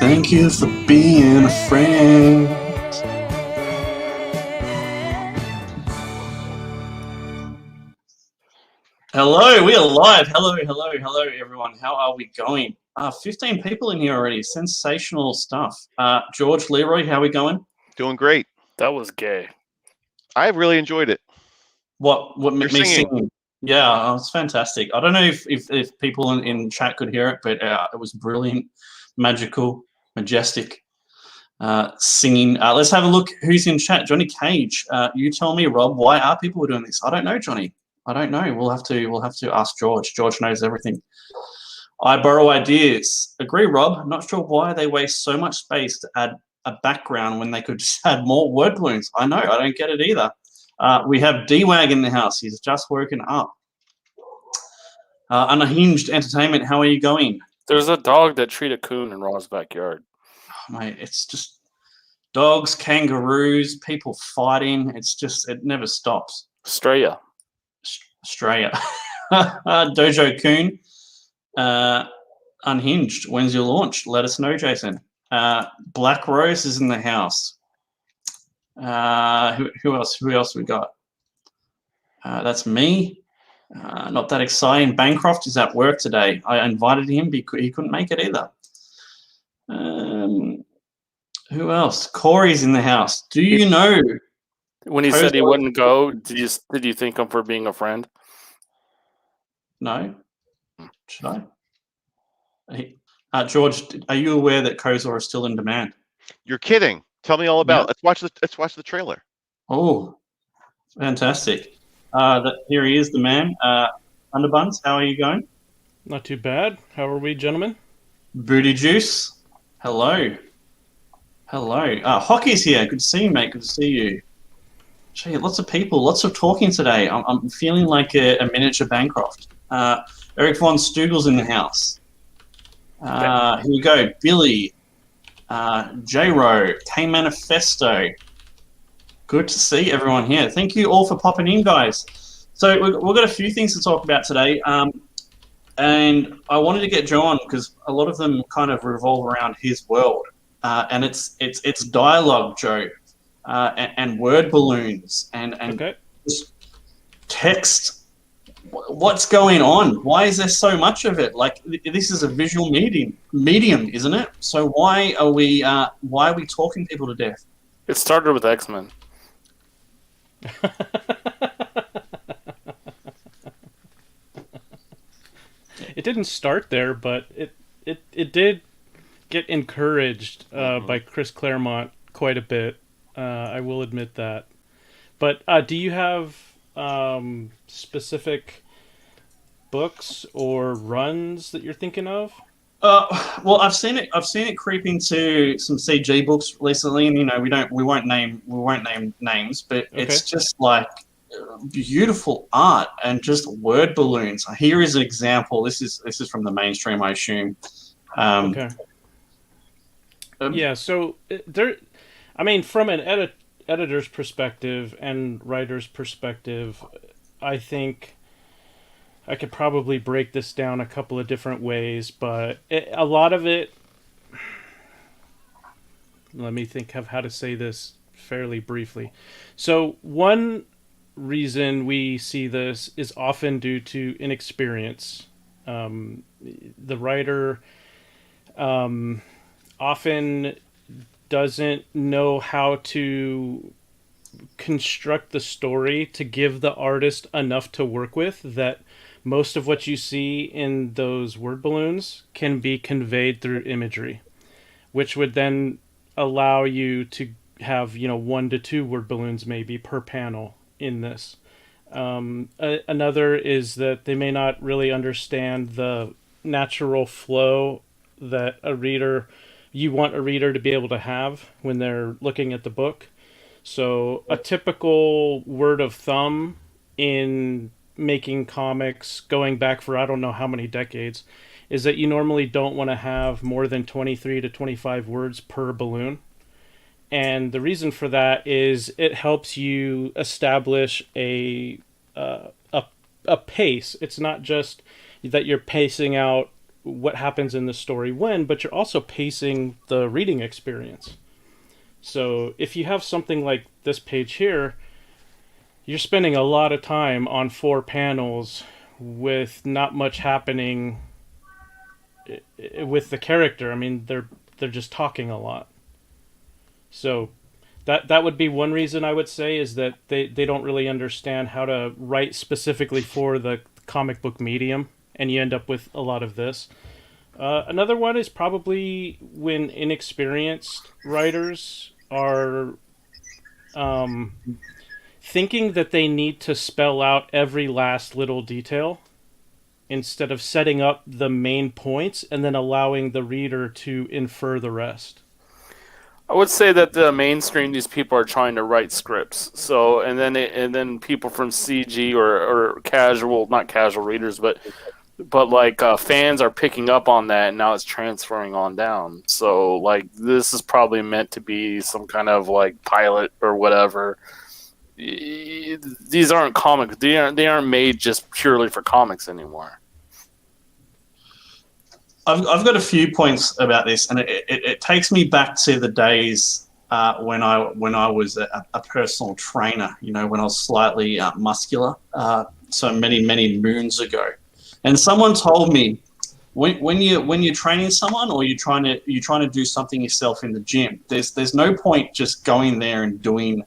Thank you for being a friend. Hello, we are live. Hello, everyone. How are we going? 15 people in here already. Sensational stuff. George, Leroy, how are we going? Doing great. That was gay. I really enjoyed it. What You're me singing. singing? Yeah, it's fantastic. I don't know if people in chat could hear it, but it was brilliant, magical, majestic singing. Let's have a look who's in chat. Johnny Cage. You tell me, Rob, why are people doing this? I don't know, Johnny. I don't know. We'll have to ask George. George knows everything. I borrow ideas. Agree, Rob. Not sure why they waste so much space to add a background when they could just add more word balloons. I know. I don't get it either. We have D-Wag in the house. He's just woken up. Unhinged Entertainment, how are you going? There's a dog that treated a coon in Ron's backyard. Oh, mate, it's just dogs, kangaroos, people fighting. It's just, it never stops. Straya. Australia. Dojo Coon. Unhinged. When's your launch? Let us know, Jason. Black Rose is in the house. Who else? Who else we got? That's me. Not that exciting. Bancroft is at work today. I invited him because he couldn't make it either. Who else? Corey's in the house. Do you know? When he said he wouldn't go, did you thank him for being a friend? No. Should I? George, are you aware that Kozor is still in demand? You're kidding. Tell me all about it. Let's watch the trailer. Oh, fantastic. Here he is, the man. Underbuns, how are you going? Not too bad. How are we, gentlemen? Booty Juice, hello. Hello. Hockey's here. Good to see you, mate. Good to see you. Gee, lots of people, lots of talking today. I'm feeling like a miniature Bancroft. Eric Von Stugel's in the house. Here we go. Billy, J-Ro, K-Manifesto. Good to see everyone here. Thank you all for popping in, guys. So we've got a few things to talk about today. And I wanted to get Joe on because a lot of them kind of revolve around his world. And it's dialogue, Joe, and word balloons and just text. What's going on? Why is there so much of it? Like, this is a visual medium, isn't it? So why are we talking people to death? It started with X-Men. It didn't start there, but it did get encouraged by Chris Claremont quite a bit. I will admit that. But do you have specific books or runs that you're thinking of? Well, I've seen it creep into some CG books recently, and we won't name names, but it's just like beautiful art and just word balloons. Here is an example. This is from the mainstream, I assume. Yeah, so there, I mean, from an editor's perspective and writer's perspective, I think I could probably break this down a couple of different ways, but a lot of it, let me think of how to say this fairly briefly. So one reason we see this is often due to inexperience. The writer often doesn't know how to construct the story to give the artist enough to work with that most of what you see in those word balloons can be conveyed through imagery, which would then allow you to have 1 to 2 word balloons maybe per panel in this. Another is that they may not really understand the natural flow that you want a reader to be able to have when they're looking at the book. So a typical word of thumb in making comics going back for I don't know how many decades is that you normally don't want to have more than 23 to 25 words per balloon. And the reason for that is it helps you establish a pace. It's not just that you're pacing out what happens in the story when, but you're also pacing the reading experience. So if you have something like this page here, you're spending a lot of time on 4 panels with not much happening with the character. I mean, they're just talking a lot. So that would be one reason I would say, is that they don't really understand how to write specifically for the comic book medium, and you end up with a lot of this. Another one is probably when inexperienced writers are thinking that they need to spell out every last little detail instead of setting up the main points and then allowing the reader to infer the rest. I would say that the mainstream, these people are trying to write scripts. So, and then people from CG or casual, not casual readers, but like fans are picking up on that, and now it's transferring on down. So, like, this is probably meant to be some kind of like pilot or whatever. These aren't comics. They aren't made just purely for comics anymore. I've got a few points about this, and it takes me back to the days when I was a personal trainer. You know, when I was slightly muscular, so many moons ago. And someone told me, when you're training someone, or you're trying to do something yourself in the gym, there's no point just going there and doing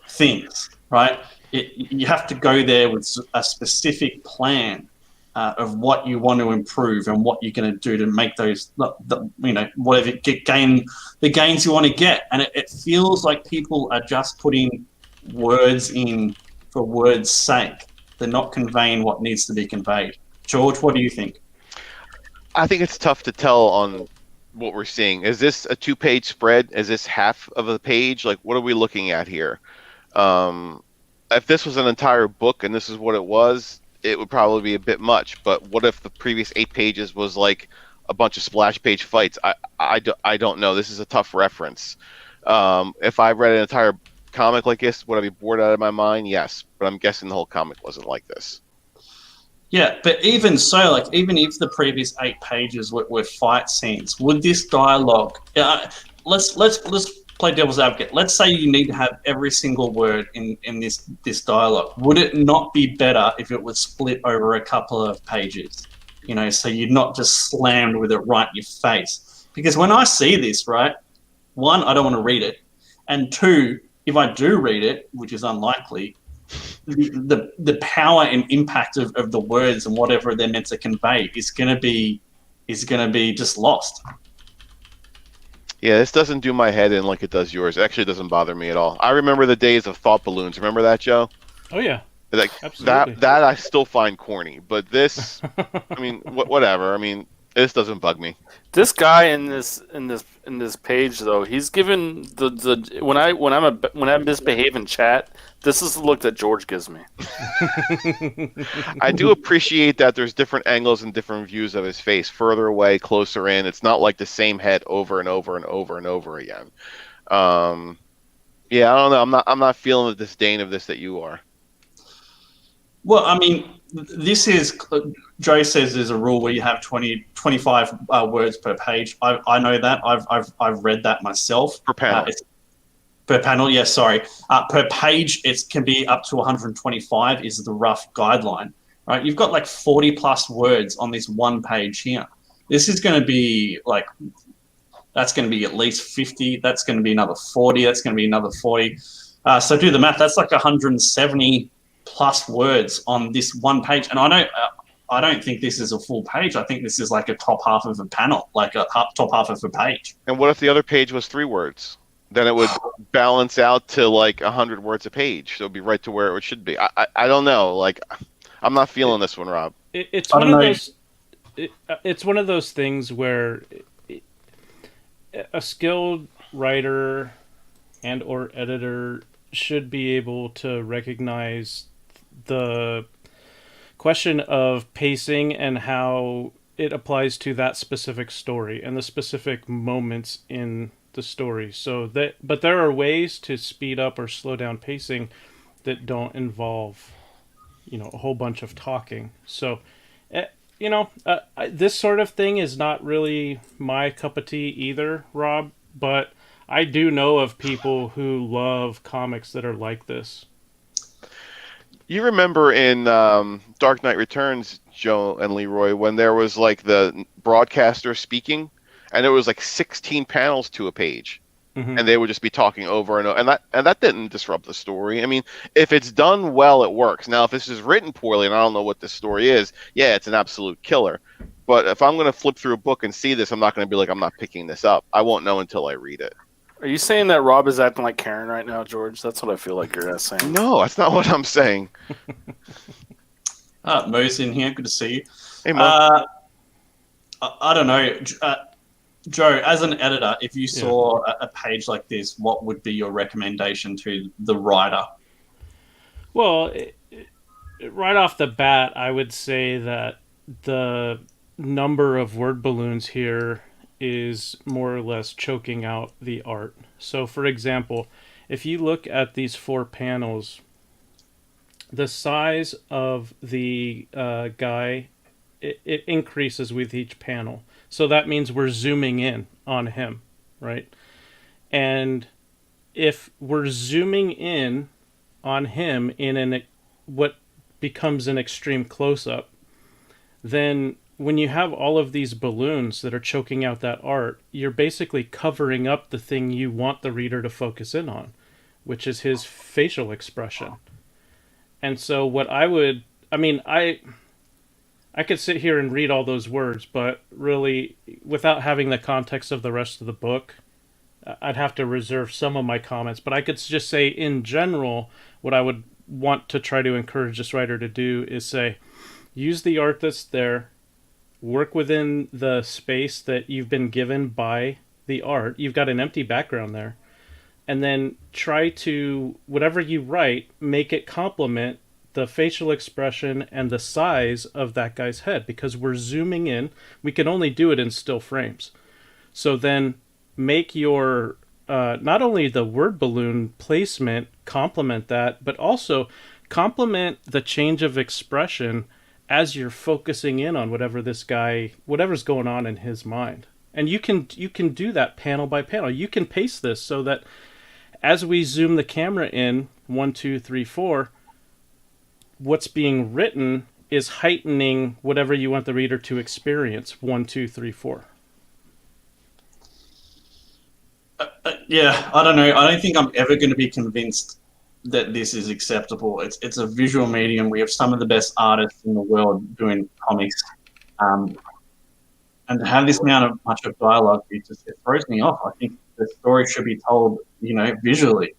things, right? You have to go there with a specific plan of what you want to improve and what you're going to do to make those, whatever gain the gains you want to get. And it feels like people are just putting words in for words' sake. They're not conveying what needs to be conveyed. George, what do you think? I think it's tough to tell on what we're seeing. Is this a 2-page spread? Is this half of a page? Like, what are we looking at here? If this was an entire book and this is what it was, it would probably be a bit much. But what if the previous 8 pages was like a bunch of splash page fights? I don't know. This is a tough reference. If I read an entire comic like this, would I be bored out of my mind? Yes, but I'm guessing the whole comic wasn't like this. Yeah, but even so, like, even if the previous 8 pages were fight scenes, would this dialogue? Let's play devil's advocate. Let's say you need to have every single word in this dialogue. Would it not be better if it was split over a couple of pages? You know, so you're not just slammed with it right in your face. Because when I see this, right, 1, I don't want to read it, and 2, if I do read it, which is unlikely, the power and impact of the words and whatever they're meant to convey is going to be just lost. Yeah, this doesn't do my head in like it does yours. It actually doesn't bother me at all. I remember the days of thought balloons. Remember that, Joe? Oh yeah, like absolutely. That I still find corny. But this, I mean, whatever. I mean, this doesn't bug me. This guy in this page though, he's given the when I misbehave in chat, this is the look that George gives me. I do appreciate that there's different angles and different views of his face, further away, closer in. It's not like the same head over and over and over and over again. Yeah, I don't know. I'm not feeling the disdain of this that you are. Well, I mean, this is, Joe says there's a rule where you have 25 words per page. I know that. I've read that myself. Per panel. Per panel, yes, sorry. Per page, it can be up to 125 is the rough guideline, right? You've got like 40 plus words on this one page here. This is going to be like, that's going to be at least 50. That's going to be another 40. That's going to be another 40. So do the math. That's like 170 plus words on this one page. And I don't think this is a full page. I think this is like a top half of a panel, like a top half of a page. And what if the other page was 3 words? Then it would balance out to like 100 words a page. So it'd be right to where it should be. I don't know. Like, I'm not feeling this one, Rob. It's one of those. It's one of those things where a skilled writer and or editor should be able to recognize the question of pacing and how it applies to that specific story and the specific moments in the story. But there are ways to speed up or slow down pacing that don't involve, a whole bunch of talking. So this sort of thing is not really my cup of tea either, Rob, but I do know of people who love comics that are like this. You remember in Dark Knight Returns, Joe and Leroy, when there was like the broadcaster speaking, and it was like 16 panels to a page, Mhm. and they would just be talking over and over, and that didn't disrupt the story. I mean, if it's done well, it works. Now, if this is written poorly, and I don't know what this story is, yeah, it's an absolute killer. But if I'm going to flip through a book and see this, I'm not going to be like, I'm not picking this up. I won't know until I read it. Are you saying that Rob is acting like Karen right now, George? That's what I feel like you're saying. No, that's not what I'm saying. Mo's in here. Good to see you. Hey, Mo. I don't know. Joe, as an editor, if you saw a page like this, what would be your recommendation to the writer? Well, right off the bat, I would say that the number of word balloons here is more or less choking out the art. So, for example, if you look at these 4 panels, the size of the guy, it increases with each panel. So that means we're zooming in on him, right? And if we're zooming in on him in what becomes an extreme close-up, then when you have all of these balloons that are choking out that art, you're basically covering up the thing you want the reader to focus in on, which is his facial expression. And so what I could sit here and read all those words, but really, without having the context of the rest of the book, I'd have to reserve some of my comments. But I could just say, in general, what I would want to try to encourage this writer to do is say, use the art that's there, work within the space that you've been given by the art. You've got an empty background there. And then try to, whatever you write, make it complement the facial expression and the size of that guy's head, because we're zooming in. We can only do it in still frames. So then make your not only the word balloon placement complement that, but also complement the change of expression as you're focusing in on whatever's going on in his mind. And you can do that panel by panel. You can pace this so that as we zoom the camera in 1, 2, 3, 4, what's being written is heightening whatever you want the reader to experience 1, 2, 3, 4. Yeah, I don't know. I don't think I'm ever going to be convinced that this is acceptable. It's a visual medium. We have some of the best artists in the world doing comics, and to have this amount of much of dialogue, it throws me off. I think the story should be told, visually.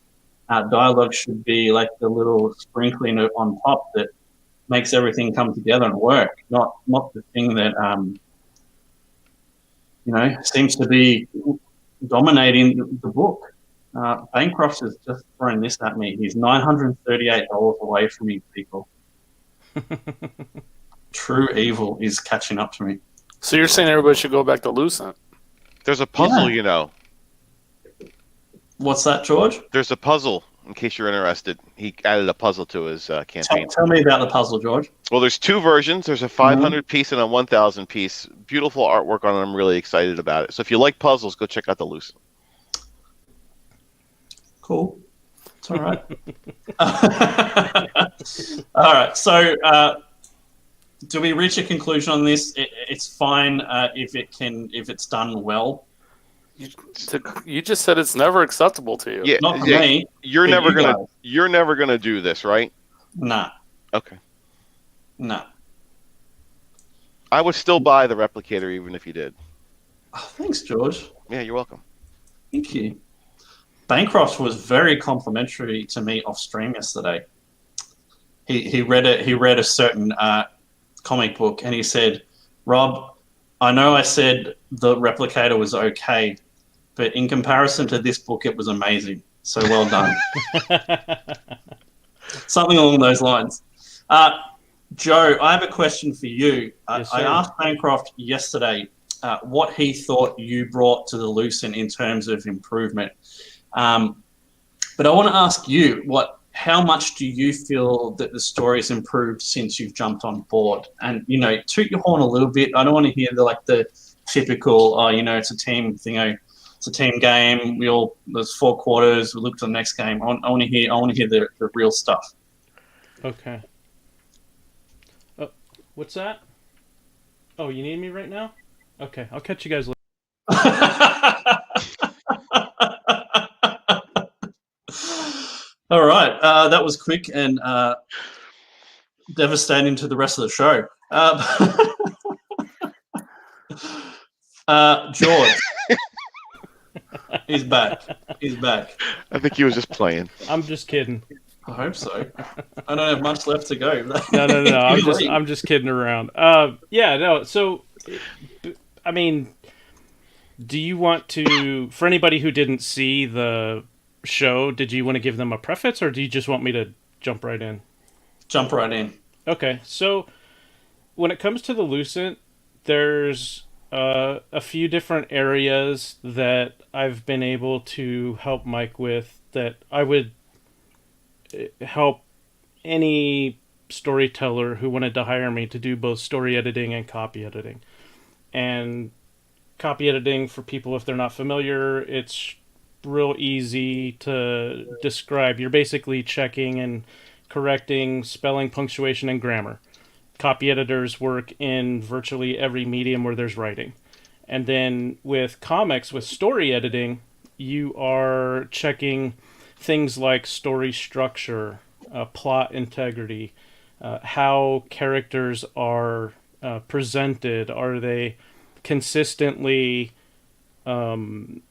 Dialogue should be like the little sprinkling on top that makes everything come together and work, not the thing that seems to be dominating the book. Bancroft has just thrown this at me. He's $938 away from me, people. True evil is catching up to me. So you're saying everybody should go back to Lucent? There's a puzzle, What's that, George? There's a puzzle, in case you're interested. He added a puzzle to his campaign. Tell me about the puzzle, George. Well, there's 2 versions. There's a 500 piece and a 1,000 piece. Beautiful artwork on it. I'm really excited about it. So if you like puzzles, go check out the Lucent. Cool. It's all right. All right. So do we reach a conclusion on this? It's fine if it's done well. You just said it's never acceptable to you. Yeah, Not for me. You're never gonna do this, right? Nah. Okay. Nah. I would still buy the Replicator even if you did. Oh, thanks, George. Yeah, you're welcome. Thank you. Bancroft was very complimentary to me off stream yesterday. He read a certain comic book and he said, "Rob, I know I said the Replicator was okay, but in comparison to this book, it was amazing. So well done." Something along those lines. Joe, I have a question for you. Yes, I asked Bancroft yesterday what he thought you brought to the Lucent in terms of improvement. But I want to ask you how much do you feel that the story's improved since you've jumped on board? And toot your horn a little bit. I don't want to hear the typical, it's a team thing. It's a team game. There's 4 quarters. We look to the next game. I want to hear the real stuff. Okay. What's that? Oh, you need me right now? Okay, I'll catch you guys later. All right, that was quick and devastating to the rest of the show. George, he's back. He's back. I think he was just playing. I'm just kidding. I hope so. I don't have much left to go. No. I'm just kidding around. Yeah, no. So, I mean, do you want to? For anybody who didn't see the show, did you want to give them a preface, or do you just want me to jump right in? Jump right in. Okay, so when it comes to the Lucent, there's a few different areas that I've been able to help Mike with that I would help any storyteller who wanted to hire me to do both story editing and copy editing. And copy editing, for people if they're not familiar, it's real easy to describe. You're basically checking and correcting spelling, punctuation, and grammar. Copy editors work in virtually every medium where there's writing. And then with comics, with story editing, you are checking things like story structure, plot integrity, how characters are presented. Are they consistently... do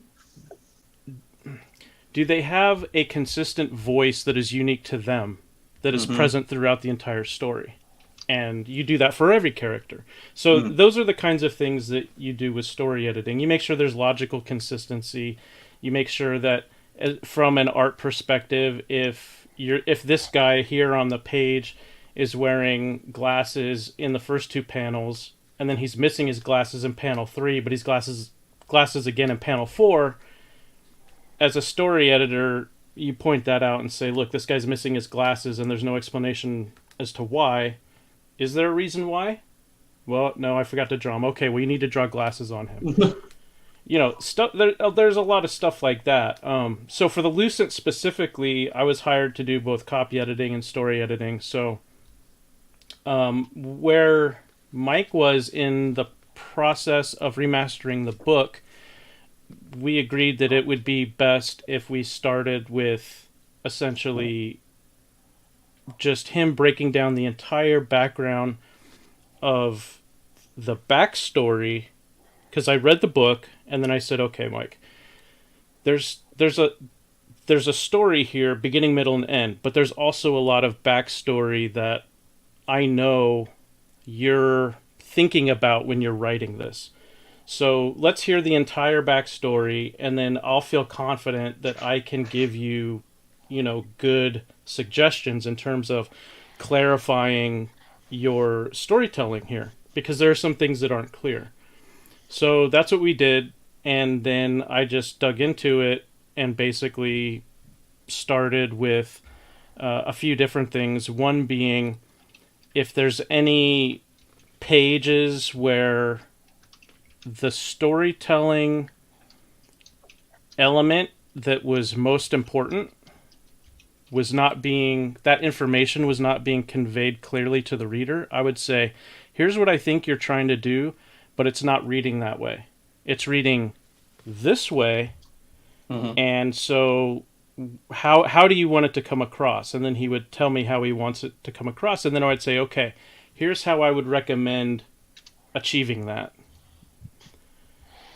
they have a consistent voice that is unique to them, that is present throughout the entire story? And you do that for every character. So those are the kinds of things that you do with story editing. You make sure there's logical consistency. You make sure that from an art perspective, if this guy here on the page is wearing glasses in the first 2 panels, and then he's missing his glasses in panel 3, but he's glasses again in panel 4, as a story editor, you point that out and say, look, this guy's missing his glasses and there's no explanation as to why. Is there a reason why? Well, no, I forgot to draw him. Okay, well, you need to draw glasses on him. Stuff. There's a lot of stuff like that. So for the Lucent specifically, I was hired to do both copy editing and story editing. So where Mike was in the process of remastering the book, we agreed that it would be best if we started with essentially just him breaking down the entire background of the backstory, because I read the book and then I said, okay, Mike, there's a story here, beginning, middle, and end, but there's also a lot of backstory that I know you're thinking about when you're writing this. So let's hear the entire backstory, and then I'll feel confident that I can give you, good suggestions in terms of clarifying your storytelling here, because there are some things that aren't clear. So that's what we did, and then I just dug into it and basically started with a few different things. One being, if there's any pages where the storytelling element that was most important that information was not being conveyed clearly to the reader, I would say, here's what I think you're trying to do, but it's not reading that way. It's reading this way, and so how do you want it to come across? And then he would tell me how he wants it to come across, and then I would say, okay, here's how I would recommend achieving that.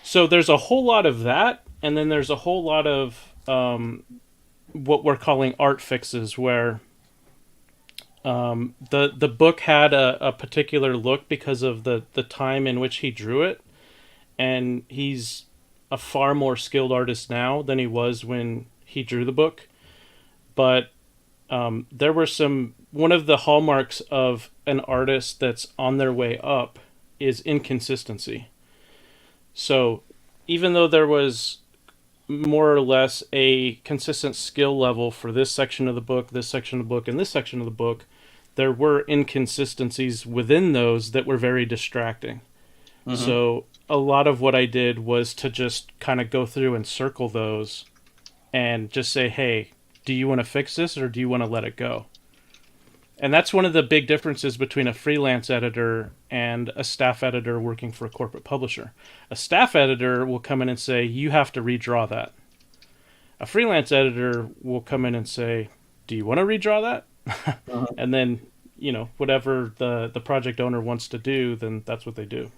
So there's a whole lot of that, and then there's a whole lot of what we're calling art fixes, where the book had a particular look because of the time in which he drew it, and he's a far more skilled artist now than he was when he drew the book. But there were one of the hallmarks of an artist that's on their way up is inconsistency. So even though there was more or less a consistent skill level for this section of the book, this section of the book, and this section of the book, there were inconsistencies within those that were very distracting. Mm-hmm. So a lot of what I did was to just kind of go through and circle those and just say, hey, do you want to fix this or do you want to let it go? And that's one of the big differences between a freelance editor and a staff editor working for a corporate publisher. A staff editor will come in and say, you have to redraw that. A freelance editor will come in and say, do you want to redraw that? And then, whatever the project owner wants to do, then that's what they do.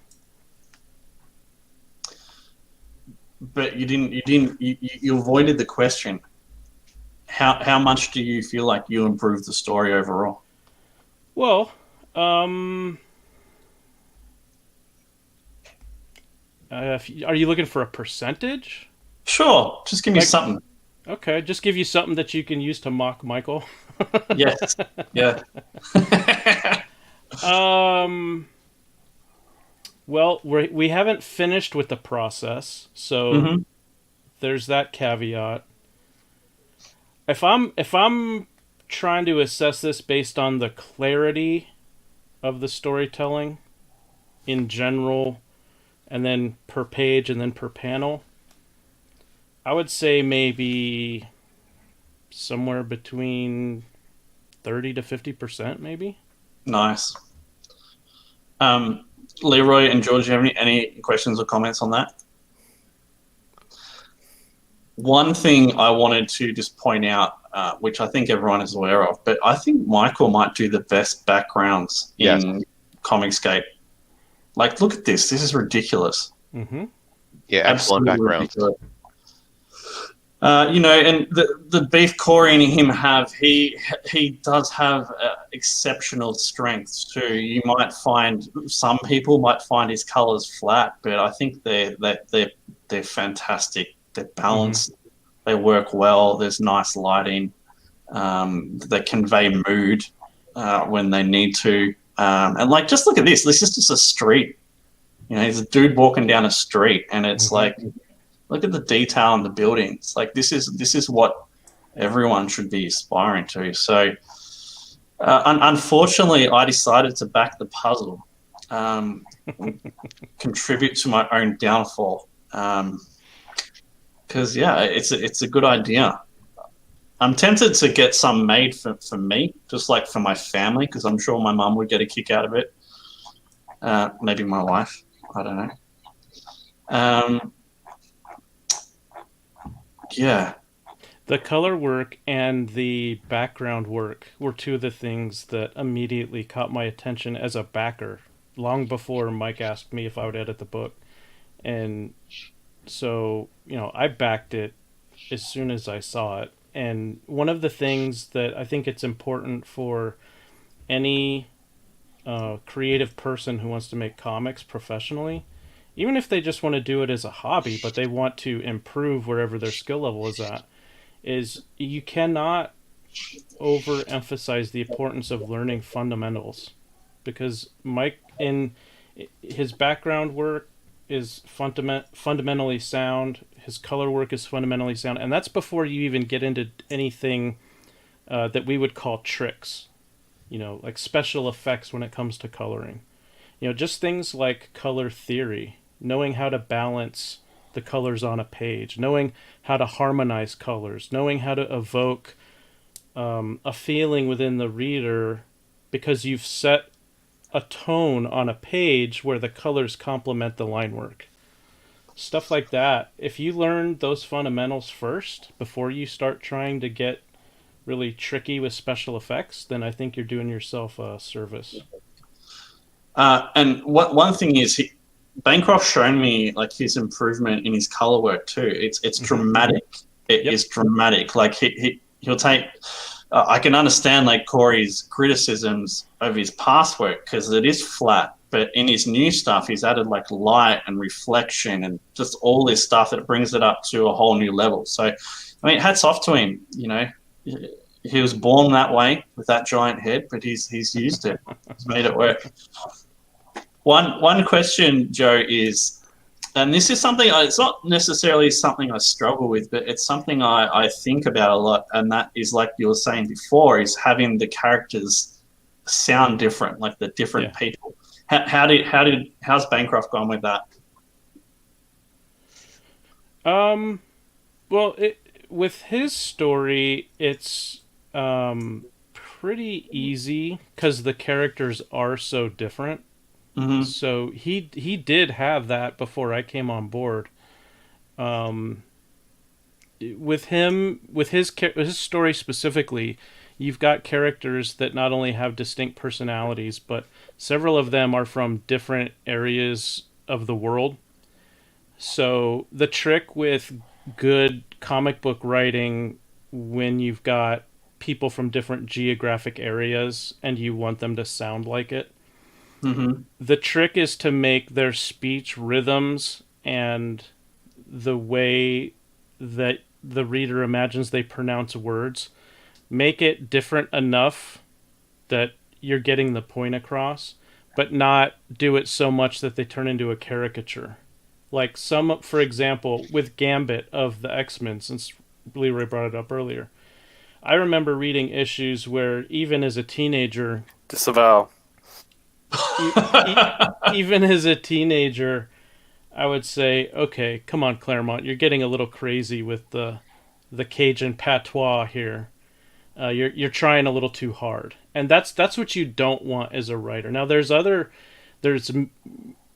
But you avoided the question. How much do you feel like you improved the story overall? Well, are you looking for a percentage? Sure, just give me something. Okay, just give you something that you can use to mock Michael. Yes, yeah. Well, we haven't finished with the process, so there's that caveat. If I'm trying to assess this based on the clarity of the storytelling in general, and then per page and then per panel, I would say maybe somewhere between 30 to 50%, maybe. Nice. Leroy and George, do you have any questions or comments on that? One thing I wanted to just point out, which I think everyone is aware of, but I think Michael might do the best backgrounds in Comicscape. Like, look at this. This is ridiculous. Mm-hmm. Yeah, excellent backgrounds. And the beef Corey and him have, he does have exceptional strengths too. You might find some people might find his colors flat, but I think they're fantastic. They're balanced. They work well. There's nice lighting. They convey mood when they need to. And like, just look at this. This is just a street. He's a dude walking down a street, and it's like, look at the detail in the buildings. Like, this is what everyone should be aspiring to. So, unfortunately, I decided to back the puzzle, contribute to my own downfall. Because it's a good idea. I'm tempted to get some made for me, just like for my family, because I'm sure my mum would get a kick out of it. Maybe my wife. I don't know. Yeah. The color work and the background work were two of the things that immediately caught my attention as a backer, long before Mike asked me if I would edit the book. And so, I backed it as soon as I saw it. And one of the things that I think it's important for any creative person who wants to make comics professionally, even if they just want to do it as a hobby, but they want to improve wherever their skill level is at, is you cannot overemphasize the importance of learning fundamentals. Because Mike, in his background work, is fundamentally sound. His color work is fundamentally sound. And that's before you even get into anything that we would call tricks. Like special effects when it comes to coloring. Just things like color theory. Knowing how to balance the colors on a page. Knowing how to harmonize colors. Knowing how to evoke a feeling within the reader because you've set a tone on a page where the colors complement the line work. Stuff like that. If you learn those fundamentals first before you start trying to get really tricky with special effects, then I think you're doing yourself a service. And one thing is, Bancroft's shown me like his improvement in his color work too. It's dramatic. It is dramatic. Like he'll take. I can understand like Corey's criticisms of his past work because it is flat, but in his new stuff, he's added like light and reflection and just all this stuff that brings it up to a whole new level. So, I mean, hats off to him. He was born that way with that giant head, but he's used it. He's made it work. One question, Joe, is And this is something, it's not necessarily something I struggle with, but it's something I think about a lot. And that is, like you were saying before, is having the characters sound different, like the different Yeah. people. How's Bancroft gone with that? Well, with his story, it's pretty easy because the characters are so different. Mm-hmm. So he did have that before I came on board. With him, with his story specifically, you've got characters that not only have distinct personalities, but several of them are from different areas of the world. So the trick with good comic book writing, when you've got people from different geographic areas and you want them to sound like it, Mm-hmm. the trick is to make their speech rhythms and the way that the reader imagines they pronounce words, make it different enough that you're getting the point across, but not do it so much that they turn into a caricature. Like some, for example, with Gambit of the X-Men, since Leroy brought it up earlier, I remember reading issues where even as a teenager, Disavow. e- e- even as a teenager, I would say, okay, come on, Claremont, you're getting a little crazy with the Cajun patois here. You're trying a little too hard, and that's what you don't want as a writer. Now, there's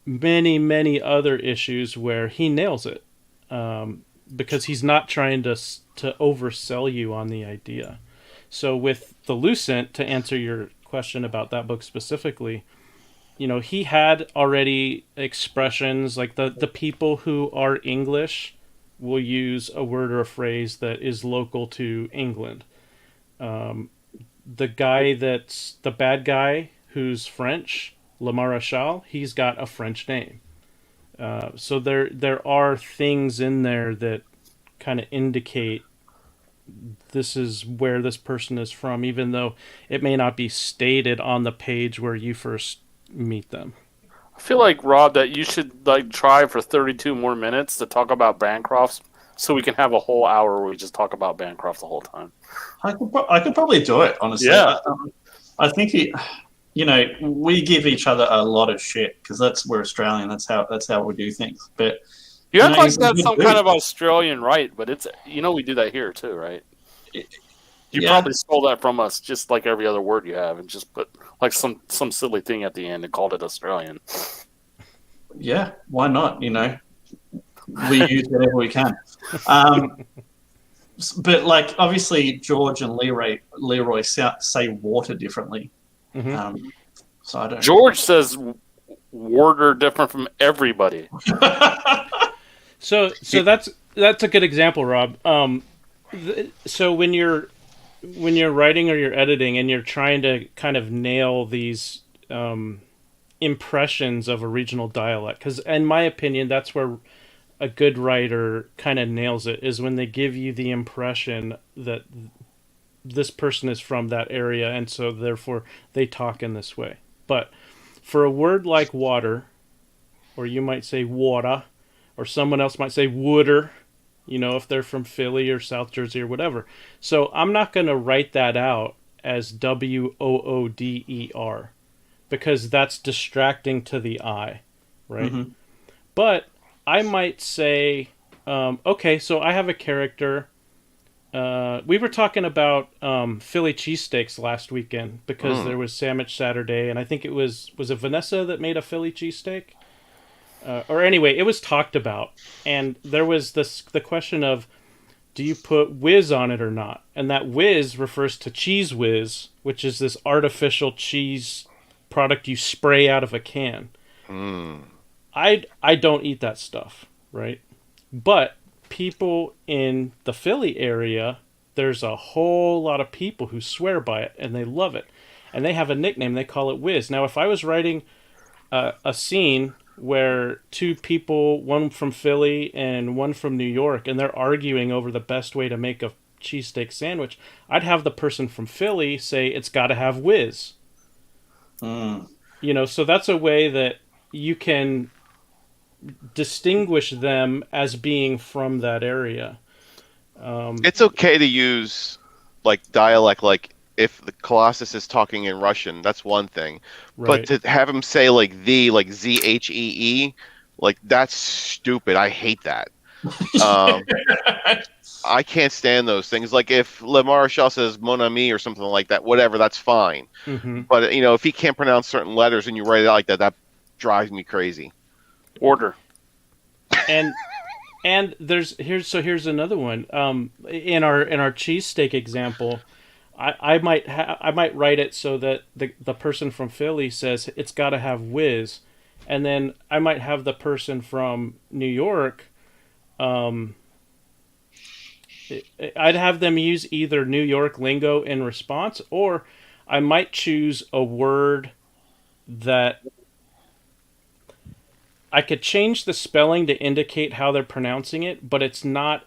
many other issues where he nails it, because he's not trying to oversell you on the idea. So with the Lucent, to answer your question about that book specifically, he had already expressions like the people who are English will use a word or a phrase that is local to England. The guy that's the bad guy who's French, Le Marechal, he's got a French name. So there are things in there that kind of indicate this is where this person is from, even though it may not be stated on the page where you first meet them. I feel like, Rob, that you should try for 32 more minutes to talk about Bancroft, so we can have a whole hour where we just talk about Bancroft the whole time. I could probably do it, honestly. Yeah. I think we give each other a lot of shit because we're Australian. That's how we do things. But You act like he's a that's good some dude. kind of Australian right, but it's we do that here too, right? You Yeah. probably stole that from us, just like every other word you have, and just put like some silly thing at the end and called it Australian. Yeah, why not? We use whatever we can. But like obviously George and Leroy say water differently. Mm-hmm. So I don't. George says water different from everybody. So that's a good example, Rob. So when you're writing or you're editing and you're trying to kind of nail these impressions of a regional dialect, because in my opinion, that's where a good writer kind of nails it, is when they give you the impression that this person is from that area, and so therefore they talk in this way. But for a word like water, or you might say water, or someone else might say wooder, if they're from Philly or South Jersey or whatever. So I'm not going to write that out as Wooder, because that's distracting to the eye, right? Mm-hmm. But I might say, okay, so I have a character. We were talking about Philly cheesesteaks last weekend because there was Sandwich Saturday, and I think it was it Vanessa that made a Philly cheesesteak? Or anyway, it was talked about, and there was the question of, do you put whiz on it or not? And that whiz refers to Cheese Whiz, which is this artificial cheese product you spray out of a can. I don't eat that stuff, right? But people in the Philly area, there's a whole lot of people who swear by it, and they love it. And they have a nickname, they call it whiz. Now, if I was writing a scene where two people, one from Philly and one from New York, and they're arguing over the best way to make a cheesesteak sandwich, I'd have the person from Philly say it's got to have whiz. So that's a way that you can distinguish them as being from that area. It's okay to use like dialect, like if the Colossus is talking in Russian, that's one thing. But Right. to have him say like like ZHEE, like that's stupid. I hate that. Um, I can't stand those things. Like if Le Marechal says Mon ami or something like that, whatever, that's fine. Hmm. But if he can't pronounce certain letters and you write it out like that, that drives me crazy. Order. And here's another one. In our cheesesteak example, I might write it so that the person from Philly says it's got to have whiz, and then I might have the person from New York. I'd have them use either New York lingo in response, or I might choose a word that I could change the spelling to indicate how they're pronouncing it, but it's not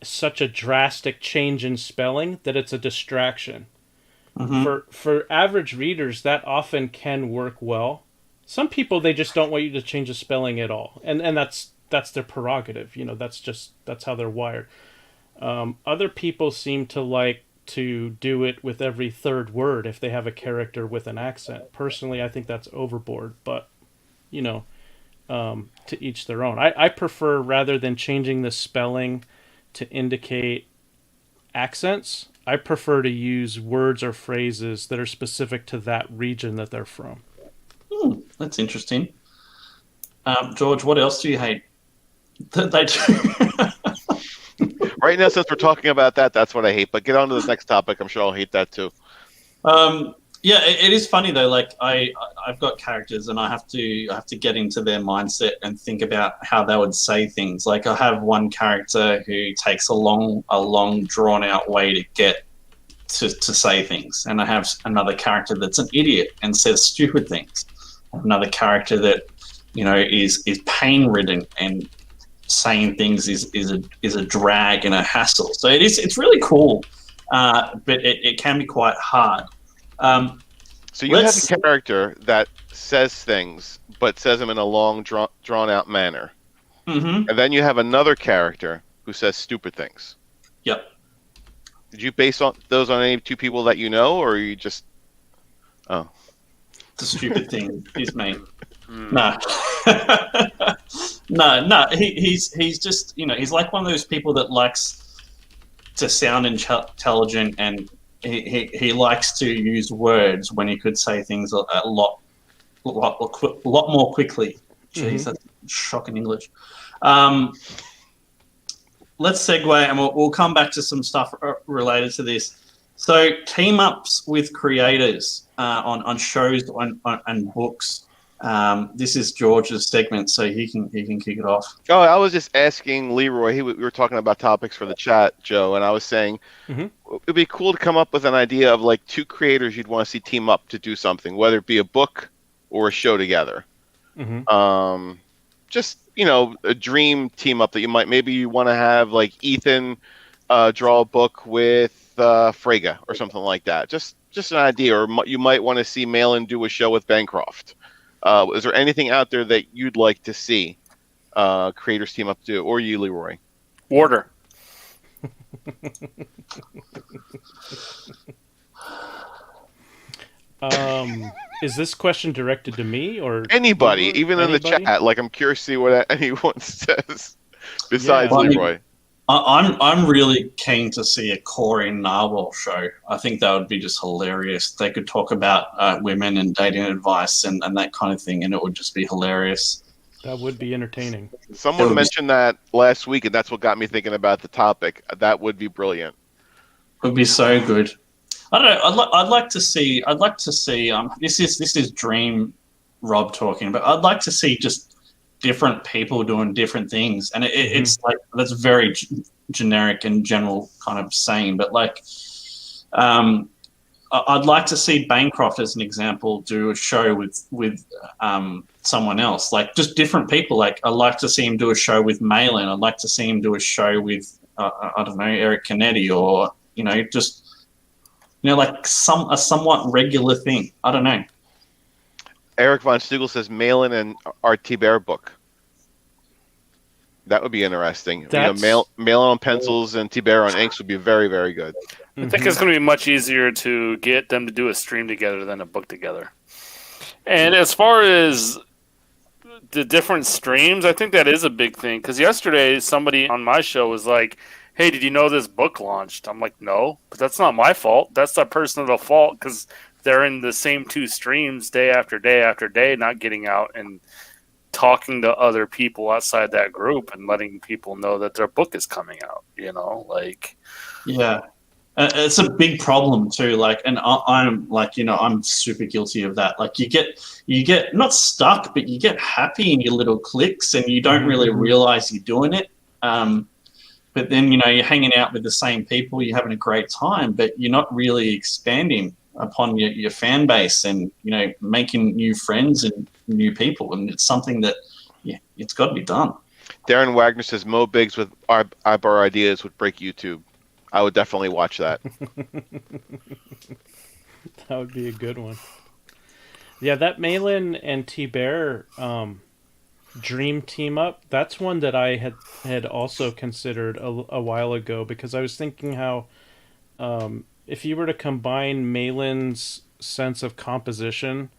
such a drastic change in spelling that it's a distraction. Mhm. For average readers, that often can work well. Some people, they just don't want you to change the spelling at all, and that's their prerogative. That's how they're wired. Other people seem to like to do it with every third word if they have a character with an accent. Personally, I think that's overboard, but you know, to each their own. I prefer, rather than changing the spelling to indicate accents, I prefer to use words or phrases that are specific to that region that they're from. That's interesting. George, what else do you hate that they do? Right now, since we're talking about that, that's what I hate. But get on to the next topic. I'm sure I'll hate that too. Yeah, it is funny though. Like I've got characters, and I have to get into their mindset and think about how they would say things. Like I have one character who takes a long drawn out way to get to say things, and I have another character that's an idiot and says stupid things. Another character that is pain ridden and saying things is a drag and a hassle. So it's really cool, but it can be quite hard. So you have a character that says things, but says them in a long, drawn out manner. Mm-hmm. And then you have another character who says stupid things. Yep. Did you base those on any two people that you know, or you just... Oh. The stupid thing is me. No. No. He's just, he's like one of those people that likes to sound intelligent, and he likes to use words when he could say things a lot more quickly. Jeez, that's shocking English. Let's segue, and we'll come back to some stuff related to this. So, team ups with creators on shows and books. This is George's segment, so he can kick it off. Oh, I was just asking Leroy. We were talking about topics for the chat, Joe, and I was saying it'd be cool to come up with an idea of like two creators you'd want to see team up to do something, whether it be a book or a show together. Just a dream team up that maybe you want to have like Ethan draw a book with Frege or something like that. Just an idea, or you might want to see Malin do a show with Bancroft. Is there anything out there that you'd like to see creators team up to do, or you, Leroy? Order. Is this question directed to me or anybody, even in the chat? Like, I'm curious to see what anyone says besides Leroy. I'm really keen to see a Corey Narwhal show. I think that would be just hilarious. They could talk about women and dating advice and that kind of thing, and it would just be hilarious. That would be entertaining. Someone mentioned that last week, and that's what got me thinking about the topic. That would be brilliant. It would be so good. I don't know. I'd like to see. This is Dream Rob talking, but I'd like to see just different people doing different things, and it's like that's very generic and general kind of saying, but like I'd like to see Bancroft, as an example, do a show with someone else, like just different people. Like I'd like to see him do a show with Malin. I'd like to see him do a show with I don't know, Eric Canetti, or just like a somewhat regular thing. I don't know. Eric Von Stugel says Malin and R.T. Bear book. That would be interesting. That's- Mail on pencils and Tiber on inks would be very, very good. I think it's going to be much easier to get them to do a stream together than a book together. And as far as the different streams, I think that is a big thing. Because yesterday, somebody on my show was like, "Hey, did you know this book launched?" I'm like, "No, but that's not my fault. That's that person's fault because they're in the same two streams day after day after day, not getting out and talking to other people outside that group and letting people know that their book is coming out." Yeah. It's a big problem too. Like, and I'm like, I'm super guilty of that. Like, you get not stuck, but you get happy in your little clicks, and you don't really realize you're doing it. But then you're hanging out with the same people, you're having a great time, but you're not really expanding upon your fan base and making new friends and new people. And it's something that it's got to be done. Darren Wagner says Mo Biggs with Ibar ideas would break YouTube. I would definitely watch that. That would be a good one. Yeah, that Malin and T-Bear dream team up, that's one that I had also considered a while ago, because I was thinking how if you were to combine Malin's sense of composition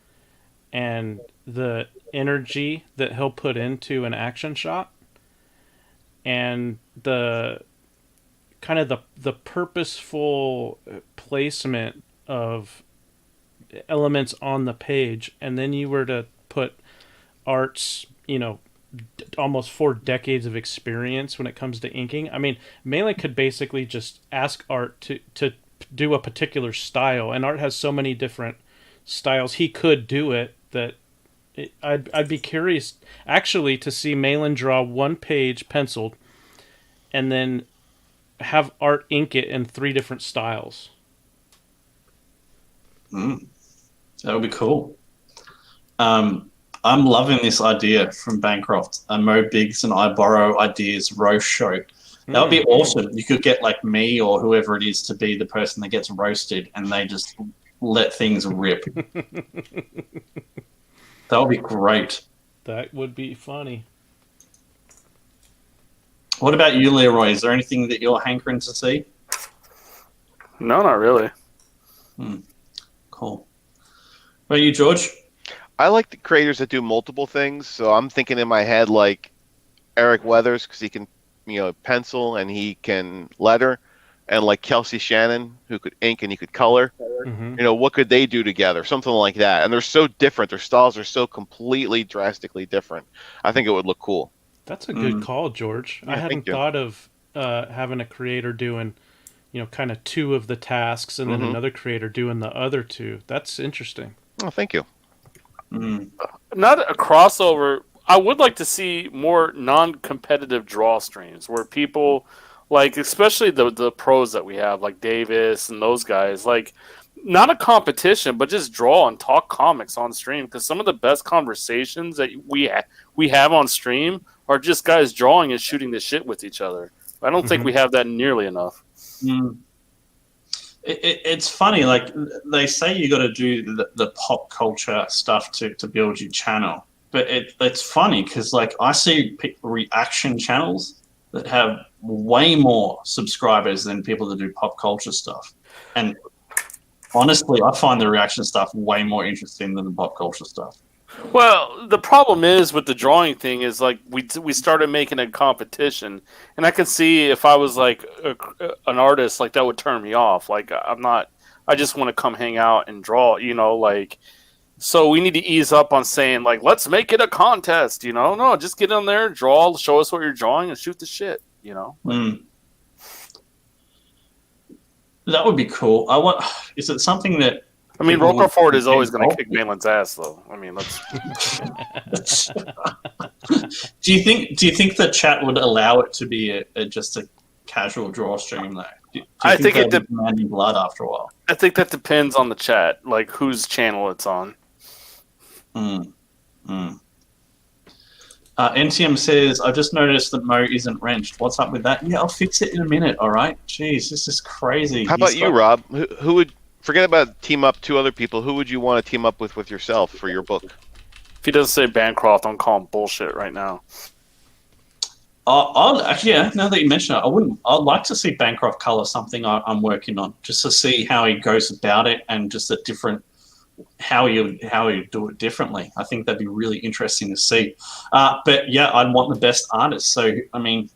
and the energy that he'll put into an action shot and the kind of the purposeful placement of elements on the page, and then you were to put Art's almost 4 decades of experience when it comes to inking. I mean, Malin could basically just ask Art to do a particular style, and Art has so many different styles he could do it that I'd be curious actually to see Malin draw 1 page penciled and then have Art ink it in 3 different styles. That would be cool. I'm loving this idea from Bancroft. Mo Biggs and I Borrow Ideas roast show. That would be awesome. You could get like me or whoever it is to be the person that gets roasted, and they just let things rip. That would be great. That would be funny. What about you, Leroy? Is there anything that you're hankering to see? No, not really. Cool. What about you, George? I like the creators that do multiple things, so I'm thinking in my head like Eric Weathers, because he can, pencil and he can letter, and like Kelsey Shannon, who could ink and he could color. Mm-hmm. What could they do together? Something like that. And they're so different. Their styles are so completely, drastically different. I think it would look cool. That's a good call, George. Yeah, I hadn't thought of having a creator doing, kind of 2 of the tasks and then another creator doing the other 2. That's interesting. Oh, thank you. Not a crossover. I would like to see more non-competitive draw streams where people, like especially the pros that we have, like Davis and those guys, like not a competition, but just draw and talk comics on stream. Because some of the best conversations that we have on stream are just guys drawing and shooting the shit with each other. I don't think we have that nearly enough. It's funny, like they say you got to do the pop culture stuff to build your channel, but it's funny because like I see reaction channels that have way more subscribers than people that do pop culture stuff, and honestly, I find the reaction stuff way more interesting than the pop culture stuff. Well, the problem is with the drawing thing is like we started making a competition, and I can see if I was like an artist, like that would turn me off. Like I just want to come hang out and draw, like. So we need to ease up on saying like, let's make it a contest, No, just get in there, draw, show us what you're drawing, and shoot the shit, That would be cool. Is it something that? I mean, Roper Ford is always going to kick Malin's ass, though. I mean, let's. Do you think the chat would allow it to be just a casual draw stream though? Do you I think it demanding blood after a while. I think that depends on the chat, like whose channel it's on. NTM says, I've just noticed that Mo isn't wrenched. What's up with that? Yeah, I'll fix it in a minute, all right? Jeez, this is crazy. How about you, Rob? Who would, forget about team up 2 other people, who would you want to team up with yourself for your book? If he doesn't say Bancroft, I'm calling bullshit right now. Actually, yeah. Now that you mention it, I wouldn't. I'd like to see Bancroft color something I'm working on, just to see how he goes about it and just a different how you do it differently. I think that'd be really interesting to see. But yeah, I'd want the best artist. So I mean,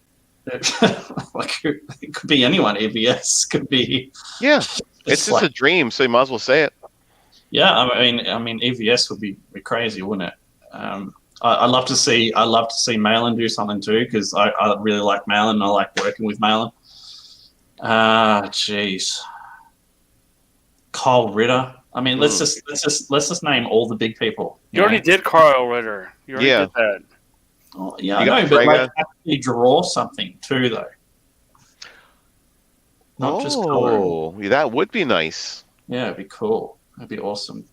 like it could be anyone. ABS could be. Yeah, it's just like, a dream, so you might as well say it. yeah, I mean, EVS would be crazy, wouldn't it? I love to see Malin do something too, because I really like Malin. I like working with Malin. Jeez, Kyle Ritter. I mean, let's just name all the big people. You already did Carl Ritter. You already did that. Oh, yeah, I know, but like actually draw something too, though. Not just coloring. Oh, that would be nice. Yeah, it'd be cool. That'd be awesome.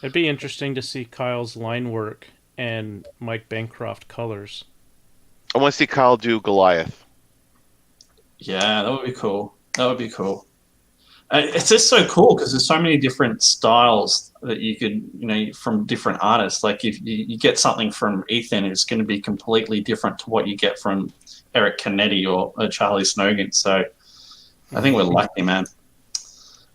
It'd be interesting to see Kyle's line work and Mike Bancroft colors. I want to see Kyle do Goliath. Yeah, that would be cool. That would be cool. It's just so cool because there's so many different styles that you could, from different artists. Like if you get something from Ethan, it's going to be completely different to what you get from Eric Canetti or Charlie Snogan. So I think we're lucky, man.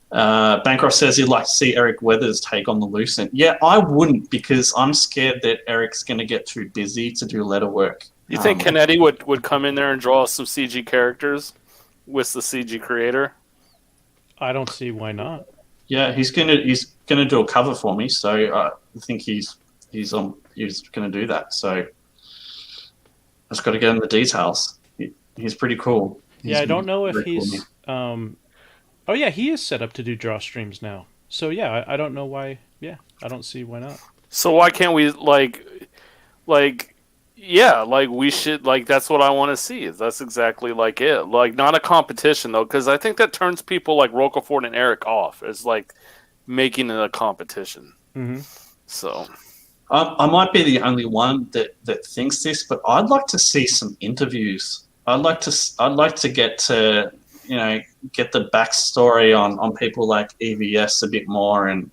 Bancroft says he'd like to see Eric Weathers take on the Lucent. Yeah, I wouldn't, because I'm scared that Eric's going to get too busy to do letter work. You think Canetti would come in there and draw some CG characters with the CG creator? I don't see why not. Yeah, he's gonna do a cover for me, so I think he's gonna do that. So I just got to get in the details. He's pretty cool. I don't know if he's. Oh yeah, he is set up to do draw streams now. So yeah, I don't know why. Yeah, I don't see why not. So why can't we we should, that's what I want to see. That's exactly like it. Like, not a competition though, because I think that turns people like Rocafort and Eric off. It's like making it a competition. Mm-hmm. So I might be the only one that thinks this, but I'd like to see some interviews. I'd like to get to get the backstory on people like EVS a bit more, and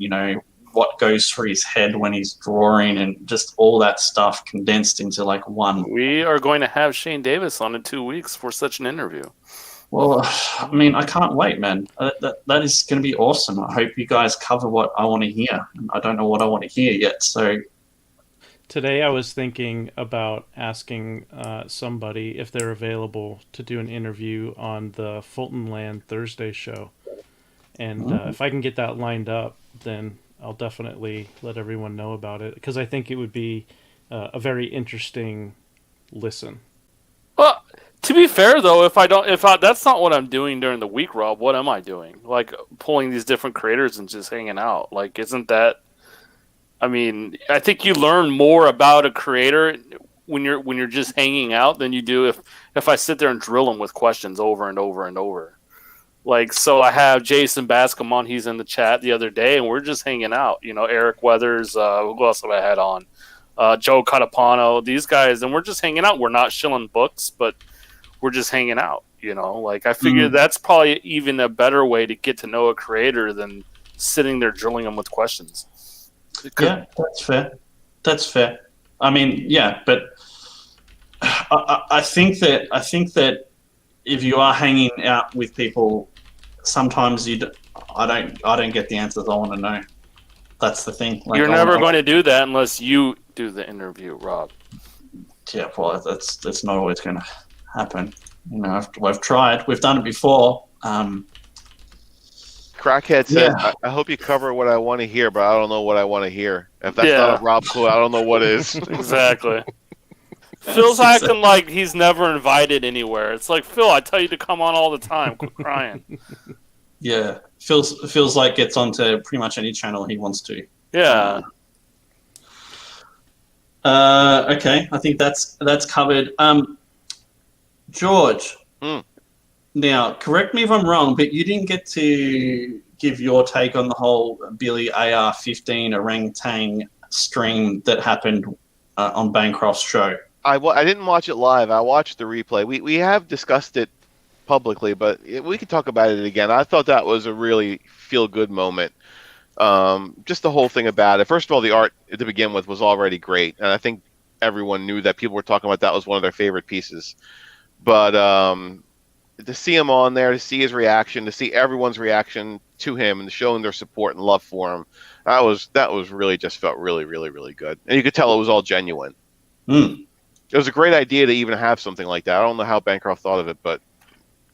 what goes through his head when he's drawing, and just all that stuff condensed into like one. We are going to have Shane Davis on in 2 weeks for such an interview. Well, I mean, I can't wait, man. That is going to be awesome. I hope you guys cover what I want to hear. I don't know what I want to hear yet, so. Today I was thinking about asking somebody if they're available to do an interview on the Fulton Land Thursday show. And if I can get that lined up, then I'll definitely let everyone know about it, because I think it would be a very interesting listen. Well, to be fair though, if that's not what I'm doing during the week, Rob, what am I doing? Like pulling these different creators and just hanging out. Like, isn't that? I mean, I think you learn more about a creator when you're just hanging out than you do if I sit there and drill them with questions over and over and over. Like, so I have Jason Bascom on. He's in the chat the other day, and we're just hanging out. Eric Weathers. Who else have I had on? Joe Catapano. These guys, and we're just hanging out. We're not shilling books, but we're just hanging out. Like, I figure that's probably even a better way to get to know a creator than sitting there drilling them with questions. Yeah, that's fair. I mean, yeah, but I think that if you are hanging out with people, sometimes I don't get the answers I want to know. That's the thing. Like, you're never going to do that unless you do the interview, Rob. Yeah, well, that's not always going to happen. We've tried. We've done it before. Crackhead says, I hope you cover what I want to hear, but I don't know what I want to hear. If that's not a Rob clue, I don't know what is. Exactly. Phil's acting like he's never invited anywhere. It's like, Phil, I tell you to come on all the time. Quit crying. Yeah. Feels like gets onto pretty much any channel he wants to. Yeah. Okay, I think that's covered. George. Now, correct me if I'm wrong, but you didn't get to give your take on the whole Billy AR-15 orangutan stream that happened on Bancroft's show. I didn't watch it live. I watched the replay. We have discussed it publicly, but we can talk about it again. I thought that was a really feel-good moment. Just the whole thing about it. First of all, the art to begin with was already great, and I think everyone knew that people were talking about that was one of their favorite pieces. But to see him on there, to see his reaction, to see everyone's reaction to him, and showing their support and love for him, that was really just felt really, really, really good. And you could tell it was all genuine. Mm. It was a great idea to even have something like that. I don't know how Bancroft thought of it, but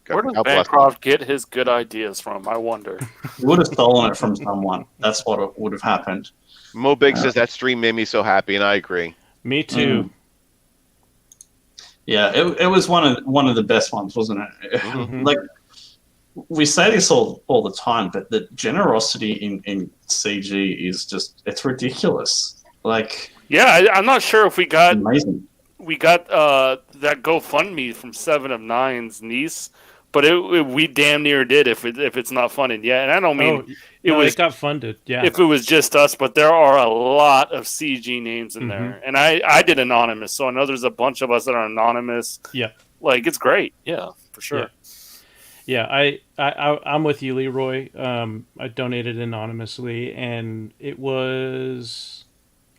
Where does God bless him. Bancroft get his good ideas from? I wonder. You would have stolen it from someone. That's what would have happened. Mo Big says that stream made me so happy, and I agree. Me too. Yeah, it was one of the best ones, wasn't it? Mhm. Like, we say this all the time, but the generosity in CG is just, it's ridiculous. Like, Yeah, I'm not sure if we got amazing. that GoFundMe from 7 of 9's niece, but we damn near did if it's not funded yet. And I don't mean it got funded. Yeah, if it was just us, but there are a lot of CG names in there, and I did anonymous, so I know there's a bunch of us that are anonymous. Yeah, like it's great. Yeah, for sure. Yeah, I'm with you, Leroy. I donated anonymously, and it was,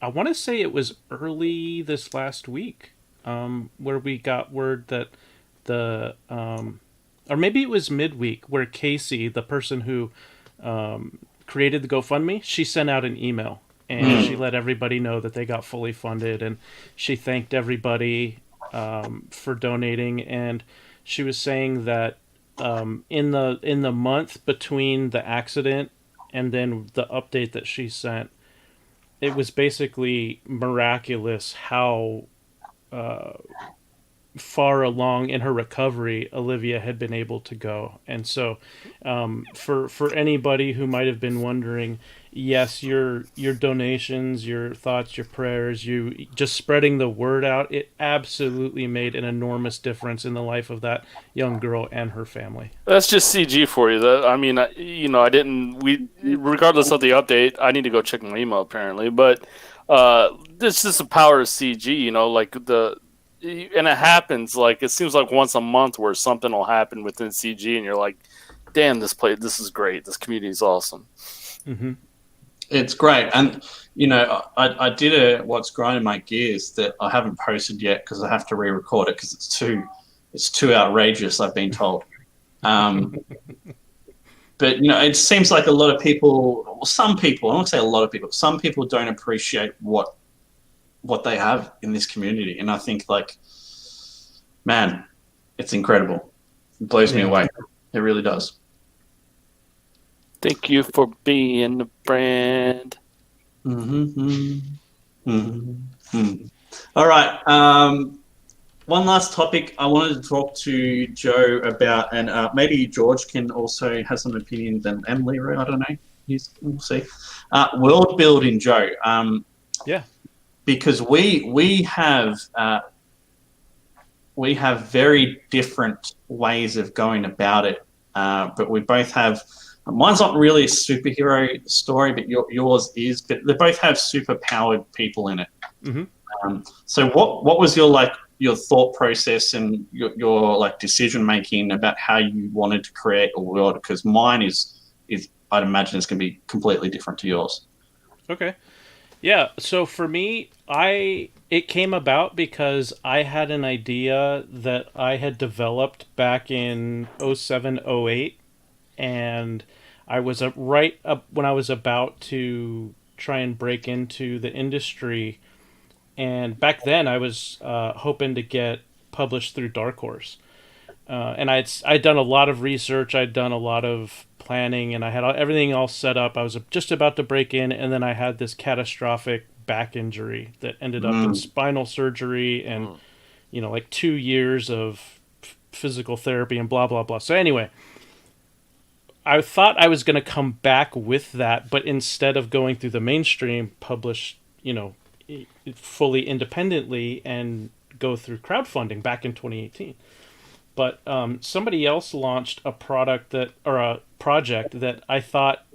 I want to say it was early this last week, where we got word that or maybe it was midweek, where Casey, the person who created the GoFundMe, she sent out an email and she let everybody know that they got fully funded, and she thanked everybody for donating, and she was saying that in the month between the accident and then the update that she sent, it was basically miraculous how far along in her recovery Olivia had been able to go. And so for anybody who might have been wondering, yes, your donations, your thoughts, your prayers, you just spreading the word out, it absolutely made an enormous difference in the life of that young girl and her family. That's just CG for you. I mean, I didn't. Regardless of the update, I need to go check my email apparently. But this is the power of CG. And it happens. Like, it seems like once a month where something will happen within CG, and you're like, "Damn, this is great. This community is awesome." Mm-hmm. It's great. And I did what's grinding my gears that I haven't posted yet because I have to re-record it because it's too outrageous, I've been told. But it seems like a lot of people, well, some people, I won't say a lot of people, some people don't appreciate what they have in this community. And I think, like, man, it's incredible. It blows me away. It really does. Thank you for being a friend. Mm-hmm. Mm-hmm. All right. One last topic I wanted to talk to Joe about, and maybe George can also have some opinions, and Leroy, I don't know. We'll see. World building, Joe. Yeah. Because we have very different ways of going about it, but we both have. Mine's not really a superhero story, but yours is. But they both have super powered people in it. Mm-hmm. So what was your thought process and your like decision making about how you wanted to create a world? Because mine is I'd imagine it's going to be completely different to yours. Okay. Yeah, so for me, it came about because I had an idea that I had developed back in 07, 08, and I was right up when I was about to try and break into the industry, and back then I was hoping to get published through Dark Horse. And I'd done a lot of research, I'd done a lot of planning, and I had everything all set up. I was just about to break in, and then I had this catastrophic back injury that ended up in spinal surgery and, like 2 years of physical therapy and blah, blah, blah. So anyway, I thought I was going to come back with that, but instead of going through the mainstream, publish, fully independently and go through crowdfunding back in 2018. But somebody else launched a project that I thought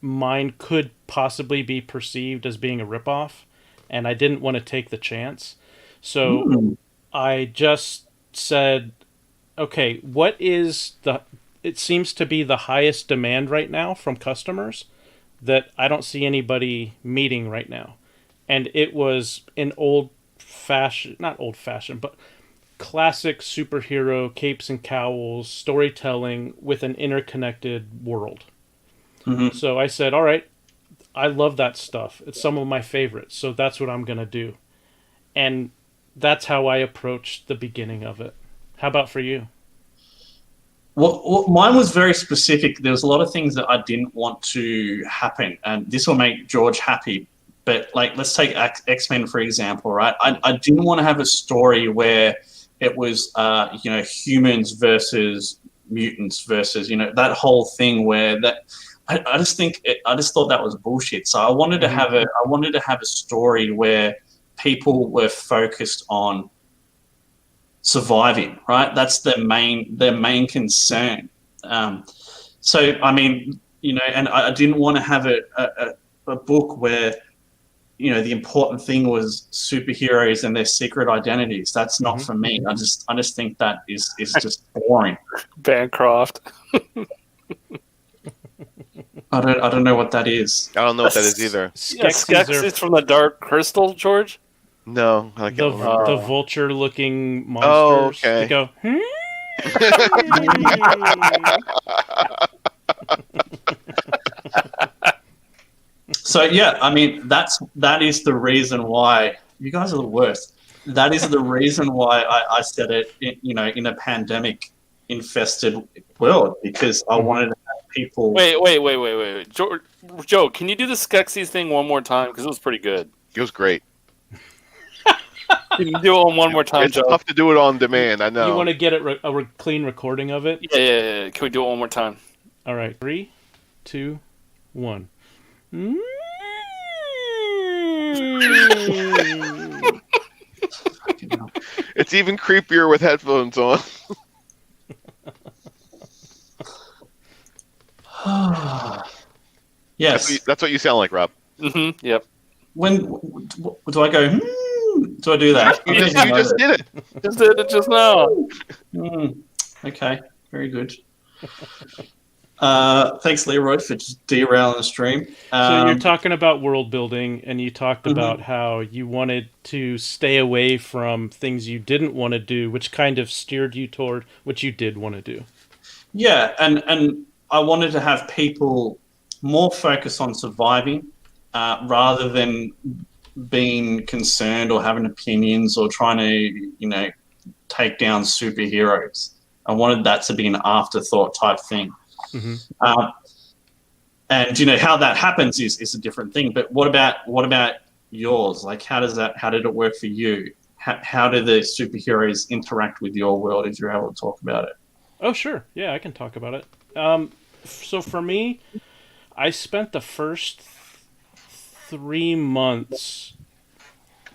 mine could possibly be perceived as being a ripoff, and I didn't want to take the chance. So I just said, okay, what is it seems to be the highest demand right now from customers that I don't see anybody meeting right now. And it was an old fashioned, not old fashioned, but classic superhero capes and cowls storytelling with an interconnected world. Hmm. So I said, all right, I love that stuff. It's some of my favorites. So that's what I'm going to do. And that's how I approached the beginning of it. How about for you? Well, mine was very specific. There was a lot of things that I didn't want to happen, and this will make George happy. But like, let's take X-Men for example, right? I didn't want to have a story where it was, humans versus mutants versus, that whole thing where that. I just I just thought that was bullshit. So I wanted to have a story where people were focused on surviving, right? That's their main concern. So I mean, and I didn't want to have a book where the important thing was superheroes and their secret identities. That's not for me. I just think that is just boring. Bancroft. I don't know what that is. I don't know what that is either. Skeksis from the Dark Crystal, George? No, I can't remember. The vulture-looking monsters. Oh, okay. They go, So yeah, I mean that is the reason why you guys are the worst. That is the reason why I said it, in a pandemic infested world, because I wanted to have people. Wait. Joe, can you do the Skeksis thing one more time? Because it was pretty good. It was great. Can you do it one more time, It's Joe? tough to do it on demand. I know. you want to get a clean recording of it? Yeah. Can we do it one more time? All right. 3, 2, 1. It's even creepier with headphones on. Yes. That's what you sound like, Rob. Mm-hmm. Yep. When do I go? Do I do that? You just did it. Just did it just now. Okay, very good. Thanks, Leroy, for just derailing the stream. So you're talking about world building, and you talked about how you wanted to stay away from things you didn't want to do, which kind of steered you toward what you did want to do. Yeah, and I wanted to have people more focused on surviving rather than being concerned or having opinions or trying to, take down superheroes. I wanted that to be an afterthought type thing. And how that happens is a different thing. But what about yours? Like, how did it work for you? How do the superheroes interact with your world, if you're able to talk about it? Oh, sure. Yeah, I can talk about it. So for me, I spent the first 3 months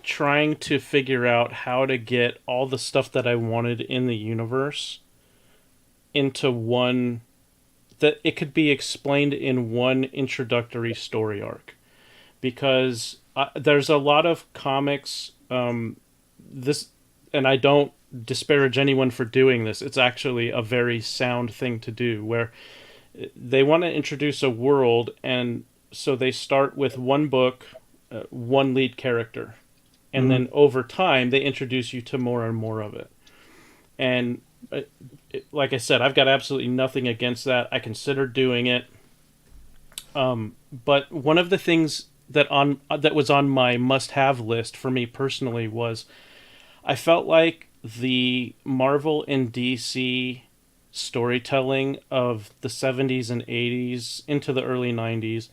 trying to figure out how to get all the stuff that I wanted in the universe into one, that it could be explained in one introductory story arc. Because there's a lot of comics, and I don't disparage anyone for doing this. It's actually a very sound thing to do, where they want to introduce a world, and so they start with one book, one lead character, and then over time they introduce you to more and more of it. And like I said, I've got absolutely nothing against that. I considered doing it, but one of the things that was on my must-have list for me personally was, I felt like the Marvel and DC storytelling of the 70s and 80s into the early 90s,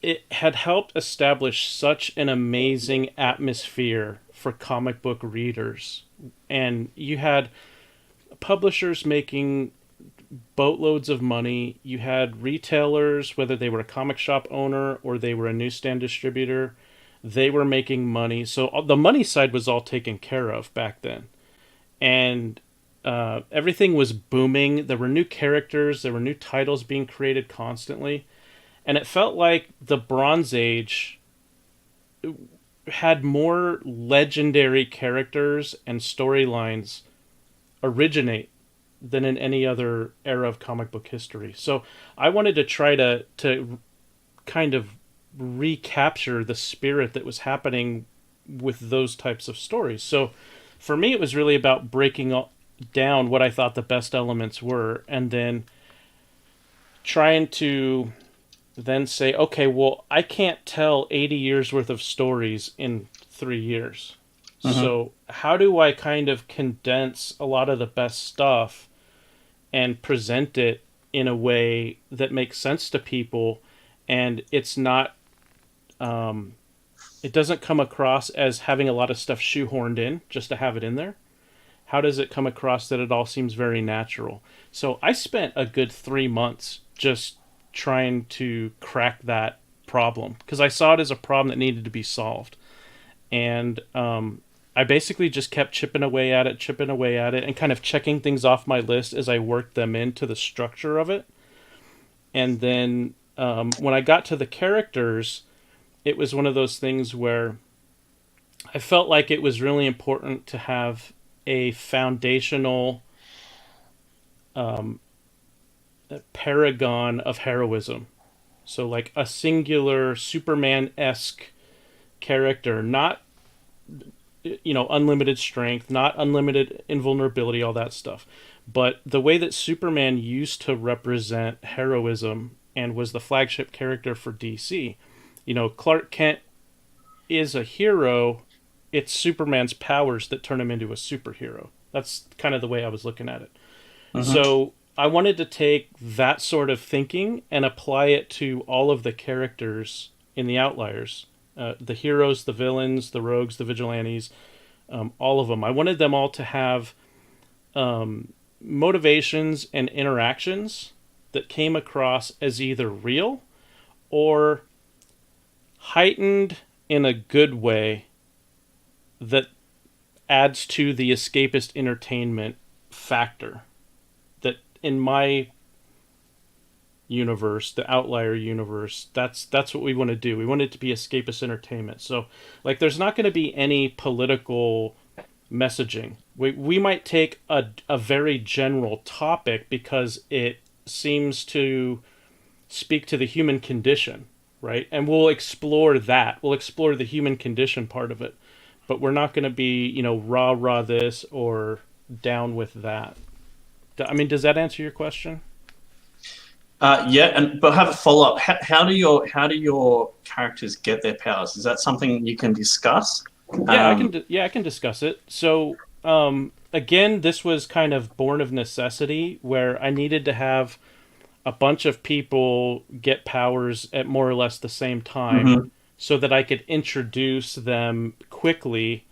it had helped establish such an amazing atmosphere for comic book readers. And you had publishers making boatloads of money. You had retailers, whether they were a comic shop owner or they were a newsstand distributor, they were making money. So the money side was all taken care of back then. And everything was booming. There were new characters. There were new titles being created constantly. And it felt like the Bronze Age had more legendary characters and storylines originate than in any other era of comic book history. So I wanted to try to kind of recapture the spirit that was happening with those types of stories. So for me, it was really about breaking down what I thought the best elements were, and then trying to then say, okay, well, I can't tell 80 years worth of stories in 3 years. So how do I kind of condense a lot of the best stuff and present it in a way that makes sense to people, and it's not it doesn't come across as having a lot of stuff shoehorned in just to have it in there? How does it come across that it all seems very natural? So I spent a good 3 months just trying to crack that problem because I saw it as a problem that needed to be solved. And I basically just kept chipping away at it, and kind of checking things off my list as I worked them into the structure of it. And then when I got to the characters, it was one of those things where I felt like it was really important to have a foundational paragon of heroism. So like a singular Superman-esque character, not unlimited strength, not unlimited invulnerability, all that stuff. But the way that Superman used to represent heroism and was the flagship character for DC, Clark Kent is a hero. It's Superman's powers that turn him into a superhero. That's kind of the way I was looking at it. So I wanted to take that sort of thinking and apply it to all of the characters in the Outliers. The heroes, the villains, the rogues, the vigilantes, all of them. I wanted them all to have motivations and interactions that came across as either real or heightened in a good way that adds to the escapist entertainment factor. That in my universe, the Outlier universe, that's what we want to do. We want it to be escapist entertainment. So like there's not going to be any political messaging. We might take a very general topic because it seems to speak to the human condition, right? And we'll explore that. We'll explore the human condition part of it. But we're not going to be, rah this or down with that. I mean, does that answer your question? Yeah, but have a follow up. How do your characters get their powers? Is that something you can discuss? Yeah, I can discuss it. So again, this was kind of born of necessity, where I needed to have a bunch of people get powers at more or less the same time, so that I could introduce them quickly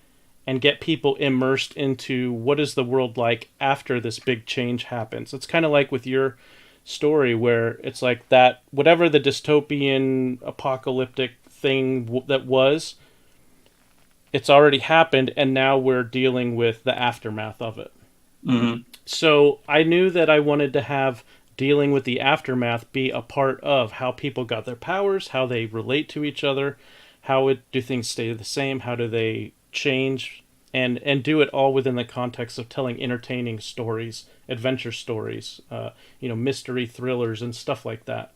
and get people immersed into what is the world like after this big change happens. It's kind of like with your story where it's like that, whatever the dystopian apocalyptic thing that was, it's already happened, and now we're dealing with the aftermath of it. So I knew that I wanted to have dealing with the aftermath be a part of how people got their powers, how they relate to each other, do things stay the same, how do they change, and do it all within the context of telling entertaining stories, adventure stories, mystery thrillers and stuff like that.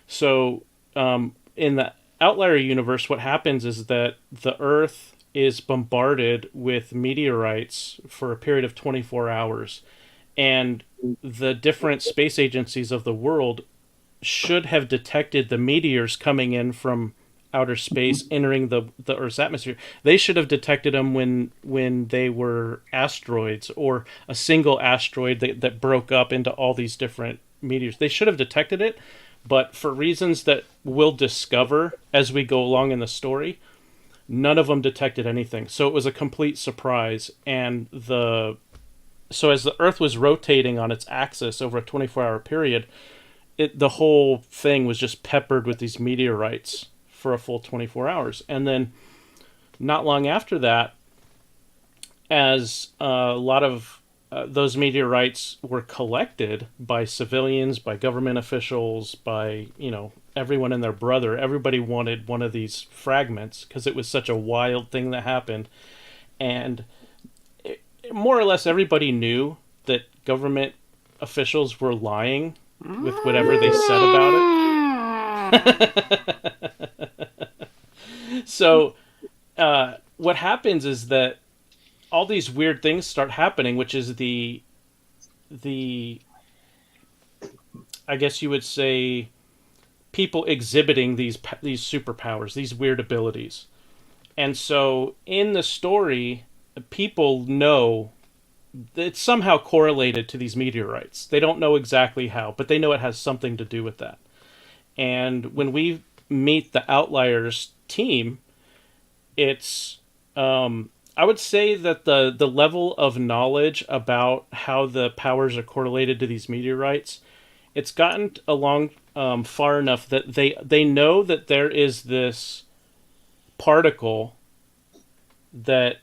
So in the Outlier universe, what happens is that the Earth is bombarded with meteorites for a period of 24 hours. And the different space agencies of the world should have detected the meteors coming in from outer space entering the Earth's atmosphere. They should have detected them when they were asteroids, or a single asteroid that broke up into all these different meteors. They should have detected it, but for reasons that we'll discover as we go along in the story, none of them detected anything. So it was a complete surprise. And so as the Earth was rotating on its axis over a 24-hour period, the whole thing was just peppered with these meteorites for a full 24 hours. And then not long after that, as a lot of those meteorites were collected by civilians, by government officials, by, everyone and their brother, everybody wanted one of these fragments because it was such a wild thing that happened. And more or less everybody knew that government officials were lying with whatever they said about it. So what happens is that all these weird things start happening, which is the I guess you would say people exhibiting these superpowers, these weird abilities. And so in the story, people know it's somehow correlated to these meteorites. They don't know exactly how, but they know it has something to do with that. And when we meet the Outliers team, it's I would say that the level of knowledge about how the powers are correlated to these meteorites, it's gotten along far enough that they know that there is this particle that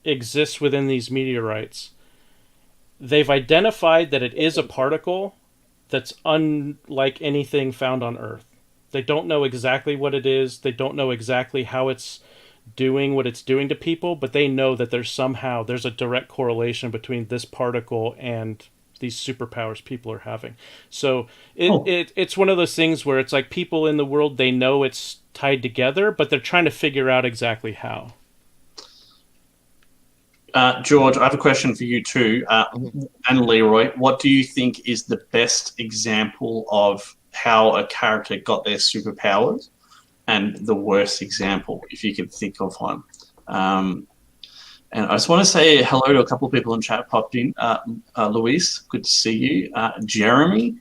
exists within these meteorites. They've identified that it is a particle that's unlike anything found on Earth. They don't know exactly what it is. They don't know exactly how it's doing what it's doing to people, but they know that there's a direct correlation between this particle and these superpowers people are having. So it's one of those things where it's like people in the world, they know it's tied together, but they're trying to figure out exactly how. George, I have a question for you too, and Leroy. What do you think is the best example of how a character got their superpowers, and the worst example, if you could think of one? And I just want to say hello to a couple of people in chat popped in. Luis, good to see you. Jeremy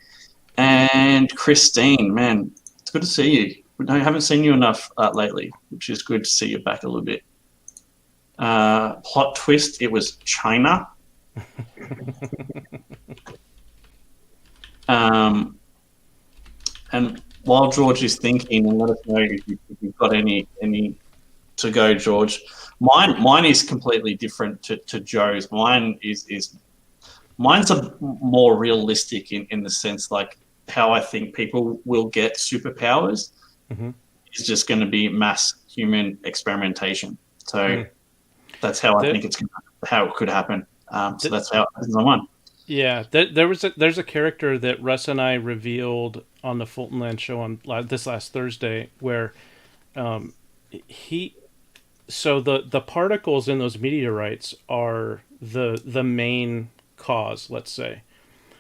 and Christine, man, it's good to see you. I haven't seen you enough lately, which is good to see you back a little bit. Plot twist, it was China. And while George is thinking, and let us know if you've got any to go, George. Mine is completely different to Joe's. Mine's a more realistic in the sense like how I think people will get superpowers is just going to be mass human experimentation. So that's how I think how it could happen. So that's how it happens on one. Yeah, there's a character that Russ and I revealed on the Fulton Land show on this last Thursday where the particles in those meteorites are the main cause, let's say.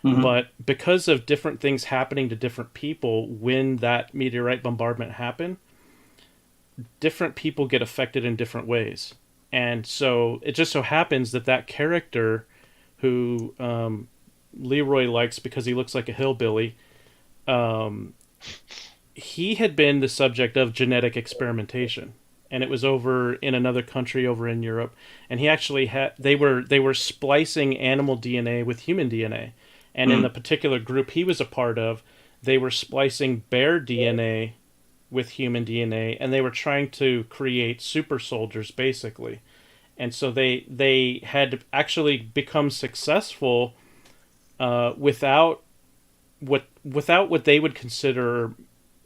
But because of different things happening to different people when that meteorite bombardment happened, different people get affected in different ways. And so it just so happens that character who Leroy likes because he looks like a hillbilly, he had been the subject of genetic experimentation. And it was over in another country over in Europe. And he actually they were splicing animal DNA with human DNA. And in the particular group he was a part of, they were splicing bear DNA with human DNA, and they were trying to create super soldiers, basically. And so they had actually become successful without what they would consider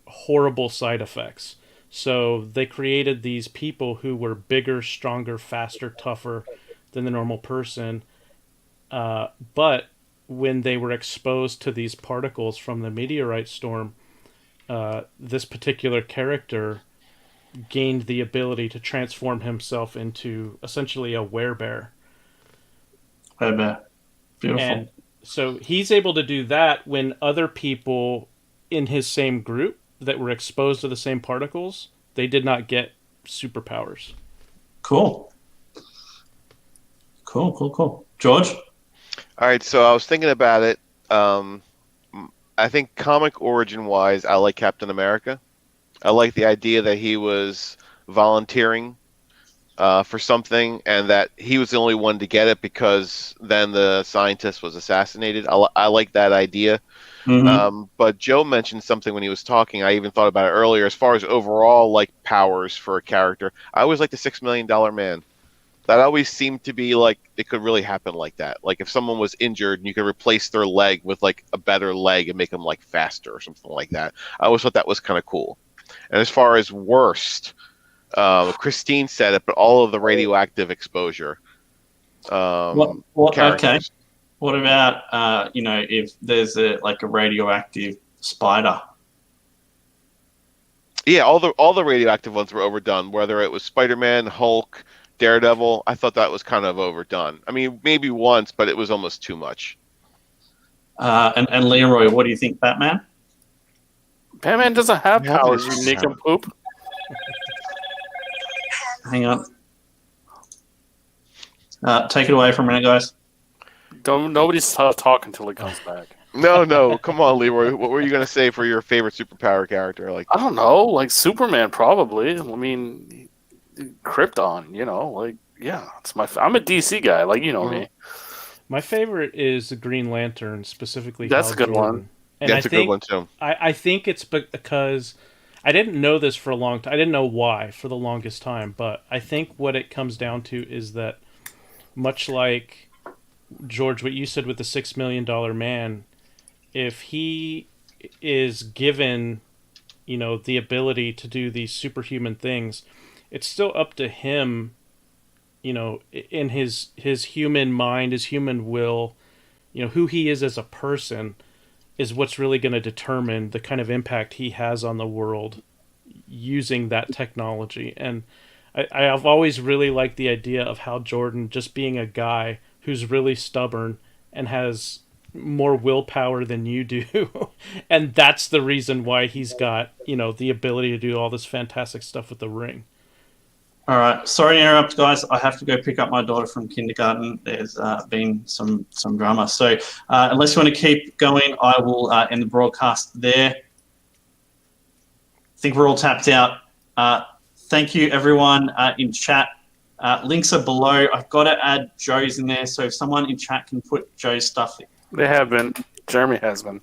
horrible side effects. So they created these people who were bigger, stronger, faster, tougher than the normal person. But when they were exposed to these particles from the meteorite storm, this particular character gained the ability to transform himself into essentially a werebear. Werebear. Beautiful. And so he's able to do that when other people in his same group that were exposed to the same particles, they did not get superpowers. Cool. George? All right, so I was thinking about it. I think comic origin-wise, I like Captain America. I like the idea that he was volunteering for something and that he was the only one to get it because then the scientist was assassinated. I like that idea. But Joe mentioned something when he was talking. I even thought about it earlier. As far as overall like powers for a character, I always like the $6 Million Man. That always seemed to be like it could really happen like that. Like if someone was injured and you could replace their leg with like a better leg and make them like faster or something like that. I always thought that was kind of cool. And as far as worst, Christine said it, but all of the radioactive exposure. Okay. What about if there's a radioactive spider? Yeah, all the radioactive ones were overdone. Whether it was Spider-Man, Hulk, Daredevil, I thought that was kind of overdone. I mean, maybe once, but it was almost too much. And Leroy, what do you think, Batman? Batman doesn't have Yeah, powers, there's you some nincompoop. Hang on. Take it away for a minute, guys. Nobody's talking until he comes back. No, come on, Leroy. What were you gonna say for your favorite superpower character? Like, I don't know, like Superman probably. I mean, Krypton, yeah, it's I'm a DC guy, me. My favorite is the Green Lantern, specifically That's Hal a good Jordan. one. And that's I a think, good one too. I think it's because I didn't know this for a long time. I didn't know why for the longest time, but I think what it comes down to is that, much like George, what you said with the $6 million man, if he is given, the ability to do these superhuman things, it's still up to him, in his human mind, his human will, who he is as a person is what's really going to determine the kind of impact he has on the world using that technology. And I've always really liked the idea of Hal Jordan just being a guy who's really stubborn and has more willpower than you do. And that's the reason why he's got, the ability to do all this fantastic stuff with the ring. All right. Sorry to interrupt, guys. I have to go pick up my daughter from kindergarten. There's been some drama. So unless you want to keep going, I will end the broadcast there. I think we're all tapped out. Thank you, everyone in chat. Links are below. I've got to add Joe's in there. So if someone in chat can put Joe's stuff in. They have been. Jeremy has been.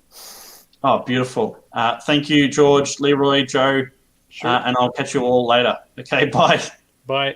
Oh, beautiful. Thank you, George, Leroy, Joe, Sure. and I'll catch you all later. Okay, bye. Bye.